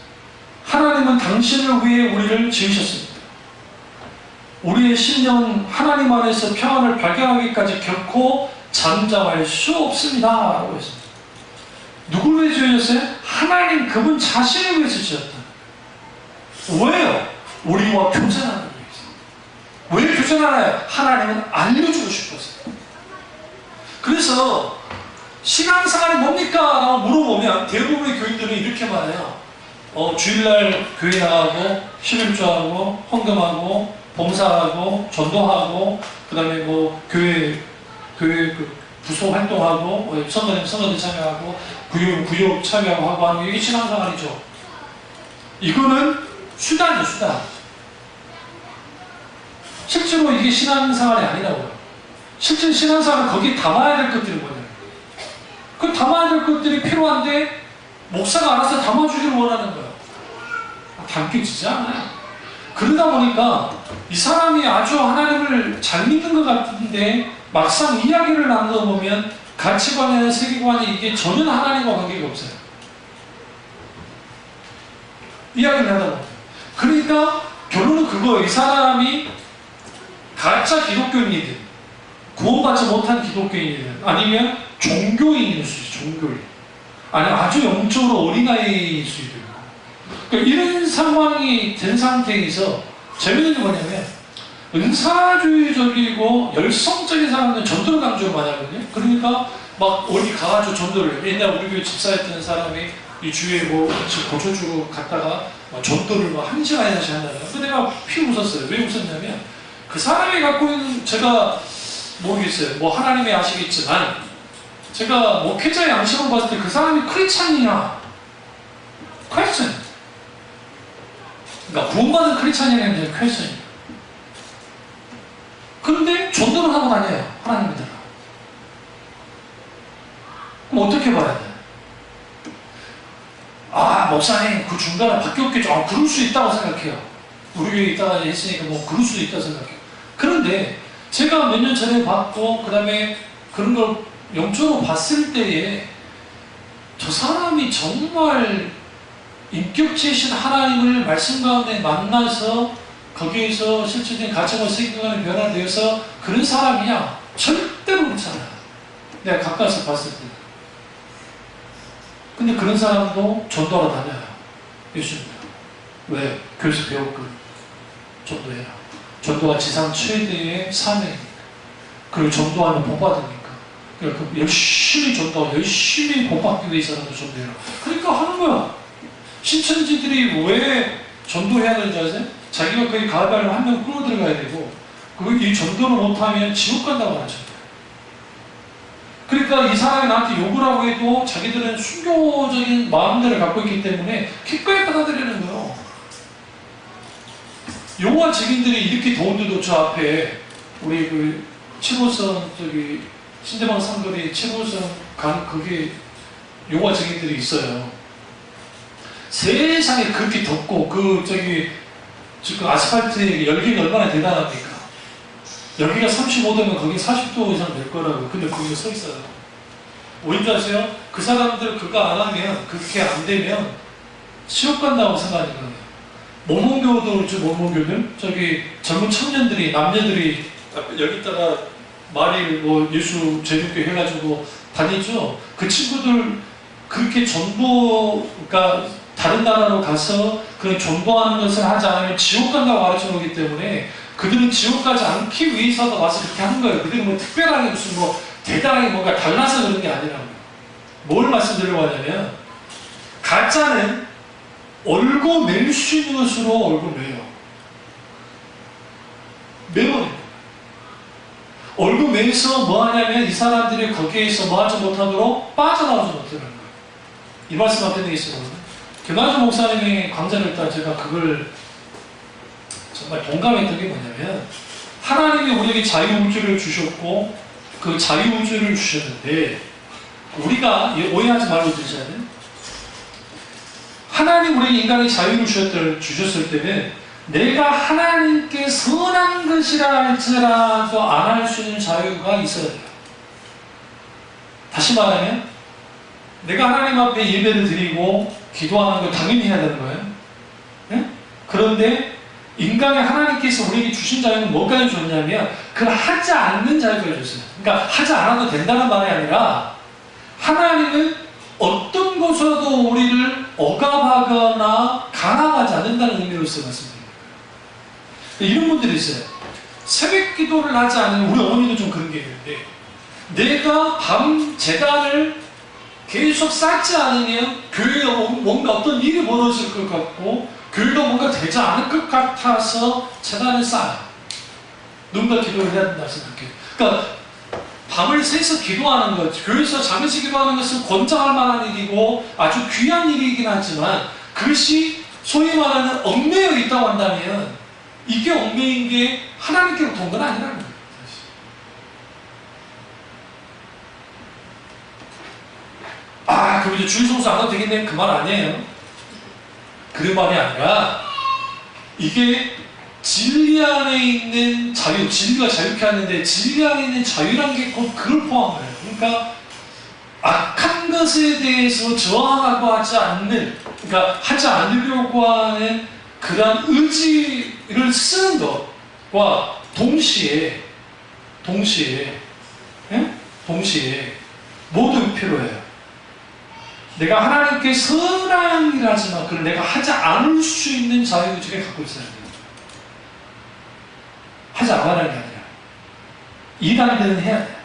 하나님은 당신을 위해 우리를 지으셨습니다. 우리의 심령은 하나님 안에서 평안을 발견하기까지 결코 잠잠할 수 없습니다. 라고 했습니다. 누구를 위해 지으셨어요? 하나님 그분 자신을 위해서 지었다. 왜요? 우리와 교제하는 위해서. 왜 교제하나요? 하나님은 알려주고 싶었어요. 그래서 신앙생활이 뭡니까? 라고 물어보면 대부분의 교인들은 이렇게 말해요. 주일날 교회 나가고 11조하고 헌금하고 봉사하고 전도하고 그 다음에 뭐 교회 그 부서 활동하고 선거대 참여하고 구역 참여하고 하고 하는 게 이게 신앙생활이죠. 이거는 수단이죠, 수단. 실제로 이게 신앙생활이 아니라고요. 실제 신앙생활은 거기에 담아야 될 것들이 뭐냐면, 그 담아야 될 것들이 필요한데 목사가 알아서 담아주기를 원하는 거예요. 담겨지지 않아요. 그러다 보니까 이 사람이 아주 하나님을 잘 믿는 것 같은데 막상 이야기를 나누다 보면 가치관이나 세계관이 이게 전혀 하나님과 관계가 없어요. 이야기를 하다 보면. 그러니까 결론은 그거예요. 이 사람이 가짜 기독교인이든 구원받지 못한 기독교인이든 아니면 종교인일 수 있어요. 종교인. 아니면 아주 영적으로 어린아이일 수 있어요. 그러니까 이런 상황이 된 상태에서 재밌는 게 뭐냐면 은사주의적이고 열성적인 사람들은 전도를 강조를 많이 하거든요. 그러니까 막 어디 가가지고 전도를, 옛날 우리 교회 집사했던 사람이 이 주위에 뭐 고쳐주고 갔다가 전도를 막 1시간이나씩 한다는 거예요. 근데 내가 피 웃었어요. 왜 웃었냐면 그 사람이 갖고 있는, 제가 모르겠어요. 뭐 하나님이 아시겠지만 제가 목회자의 양심을 봤을 때 그 사람이 크리스찬이냐? 퀘스천. 그러니까 구원받은 크리스찬이라는 게 퀘스천이에요. 그런데 전도를 하고 다녀요. 하나님 믿으러. 그럼 어떻게 봐야 돼? 아, 목사님 그 중간에 바뀌었겠죠. 아, 그럴 수 있다고 생각해요. 우리 교회에 있다가 했으니까 뭐 그럴 수 있다고 생각해요. 그런데 제가 몇 년 전에 봤고 그 다음에 그런 걸 영적으로 봤을 때에 저 사람이 정말 인격체이신 하나님을 말씀 가운데 만나서 거기에서 실질적인 가정과 세계관의 변화가 되어서 그런 사람이냐? 절대로 그렇지 않아요. 내가 가까이서 봤을 때. 근데 그런 사람도 전도하러 다녀요. 예수님. 왜? 교회에서 배웠거든. 전도해라. 전도가 지상 최대의 사명이니까. 그리고 전도하면 복 받으니까. 그러니까 열심히 전도하고 열심히 복 받기 위해 사람도 전도해라. 그러니까 하는 거야. 신천지들이 왜 전도해야 되는지 아세요? 자기가 거기 가을바람 한 명 끌어들어가야 되고, 이 전도를 못하면 지옥 간다고 하죠. 그러니까 이 사람이 나한테 욕을 하고 해도 자기들은 순교적인 마음들을 갖고 있기 때문에 기꺼이 받아들이는 거예요. 여호와 증인들이 이렇게 더운데도 저 앞에 우리 그 7호선 저기 신대방 상거리 7호선 강 그게 여호와 증인들이 있어요. 세상에 그렇게 덥고 그 저기 지금 아스팔트의 열기가 얼마나 대단합니까? 여기가 35도면 거기 40도 이상 될 거라고. 근데 거기에 서 있어요. 왠지 아세요? 그 사람들 그거 안 하면, 그렇게 안 되면 지옥 간다고 생각하는 거예요. 모몬교들, 저기 젊은 청년들이, 남녀들이 여기다가 말일 뭐 예수 제주교 해가지고 다니죠. 그 친구들 그렇게 전부, 그러니까 다른 나라로 가서 그런 전도하는 것을 하지 않으면 지옥 간다고 가르쳐 놓기 때문에 그들은 지옥 가지 않기 위해서도 와서 그렇게 하는 거예요. 그들은 뭐 특별하게 무슨 뭐 대단하게 뭔가 달라서 그런 게 아니라고요. 뭘 말씀드리려고 하냐면 가짜는 얼고 맬 수 있는 것으로 얼고 매요. 매버립니다. 얼고 매서 뭐 하냐면 이 사람들이 거기에서 뭐 하지 못하도록 빠져나오지 못하는 거예요. 이 말씀 앞에 되겠습니다. 김한주 목사님의 강좌를 때 제가 그걸 정말 동감했던 게 뭐냐면 하나님이 우리에게 자유우주를 주셨고 그 자유우주를 주셨는데 우리가 오해하지 말고 들으셔야 돼요. 하나님 우리에게 인간의 자유를 주셨을 때는 내가 하나님께 선한 것이라 할지라도 안 할 수 있는 자유가 있어야 돼요. 다시 말하면 내가 하나님 앞에 예배를 드리고 기도하는 걸 당연히 해야 되는 거예요. 네? 그런데 인간의 하나님께서 우리에게 주신 자유는 뭐까지 줬냐면 그걸 하지 않는 자유를 줬어요. 그러니까 하지 않아도 된다는 말이 아니라 하나님은 어떤 것으로도 우리를 억압하거나 강압하지 않는다는 의미로서 말씀드립니다. 이런 분들이 있어요. 새벽 기도를 하지 않으면 우리 어머니도 좀 그런 게 있는데 내가 밤 재단을 계속 쌓지 않으면 교회가 뭔가 어떤 일이 벌어질 것 같고 교회가 뭔가 되지 않을 것 같아서 재단을 쌓아요. 누군가 기도를 해야 된다고 생각해요. 그러니까 밤을 새서 기도하는 것, 교회에서 잠에서 기도하는 것은 권장할 만한 일이고 아주 귀한 일이긴 하지만 그것이 소위 말하는 얽매여 있다고 한다면 이게 얽매인 게 하나님께로부터 온 건 아니라는 거예요. 아, 그럼 이제 주일 성수 안 해도 되겠네. 그 말 아니에요. 그런 말이 아니라 이게 진리 안에 있는 자유, 진리가 자유케 하는데 진리 안에 있는 자유란 게 곧 그걸 포함해요. 그러니까 악한 것에 대해서 저항하고 하지 않는, 그러니까 하지 않으려고 하는 그러한 의지를 쓰는 것과 동시에 모두 필요해요. 내가 하나님께 선앙이라지만 그걸 내가 하지 않을 수 있는 자유의지를 갖고 있어야 돼요. 하지 않아라는 게 아니라 일할 때는 해야 돼요.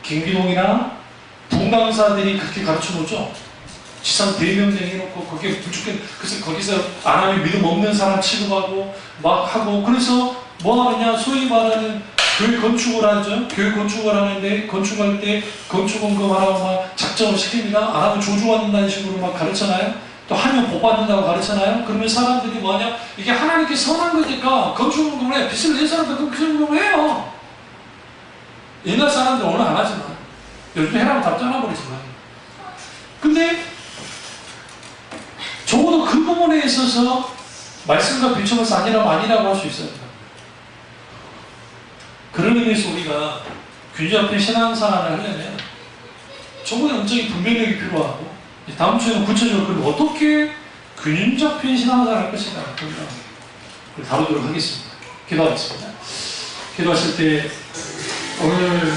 김기동이나 분강사들이 그렇게 가르쳐 놓죠. 지상 대명령 해놓고 거기에 부축해, 그래서 거기서 안 하면 믿음 없는 사람 취급하고 막 하고, 그래서 뭐 하느냐, 소위 말하는 교회 건축을 하죠. 교회 건축을 하는데 건축할 때 건축원금하라고 막 작정을 시킵니다. 안 하면 조주받는다는 식으로 막 가르쳐놔요. 또 하면 복 받는다고 가르쳐놔요. 그러면 사람들이 뭐하냐, 이게 하나님께 선한 거니까 건축원금을 해. 빚을 낸 사람들 건축원금을 해요. 옛날 사람들 오늘 안 하지만, 요즘 해라고 다 잘라버리지만, 근데 적어도 그 부분에 있어서 말씀과 비춰서 아니라고 할 수 있어요. 그런 의미에서 우리가 균잡힌 신앙생활을 하려면 적어도 영적인 분별력이 필요하고, 다음 주에는 구체적으로 그럼 어떻게 균 잡힌 신앙생활을 할 것인가 그걸 다루도록 하겠습니다. 기도하겠습니다. 기도하실 때 오늘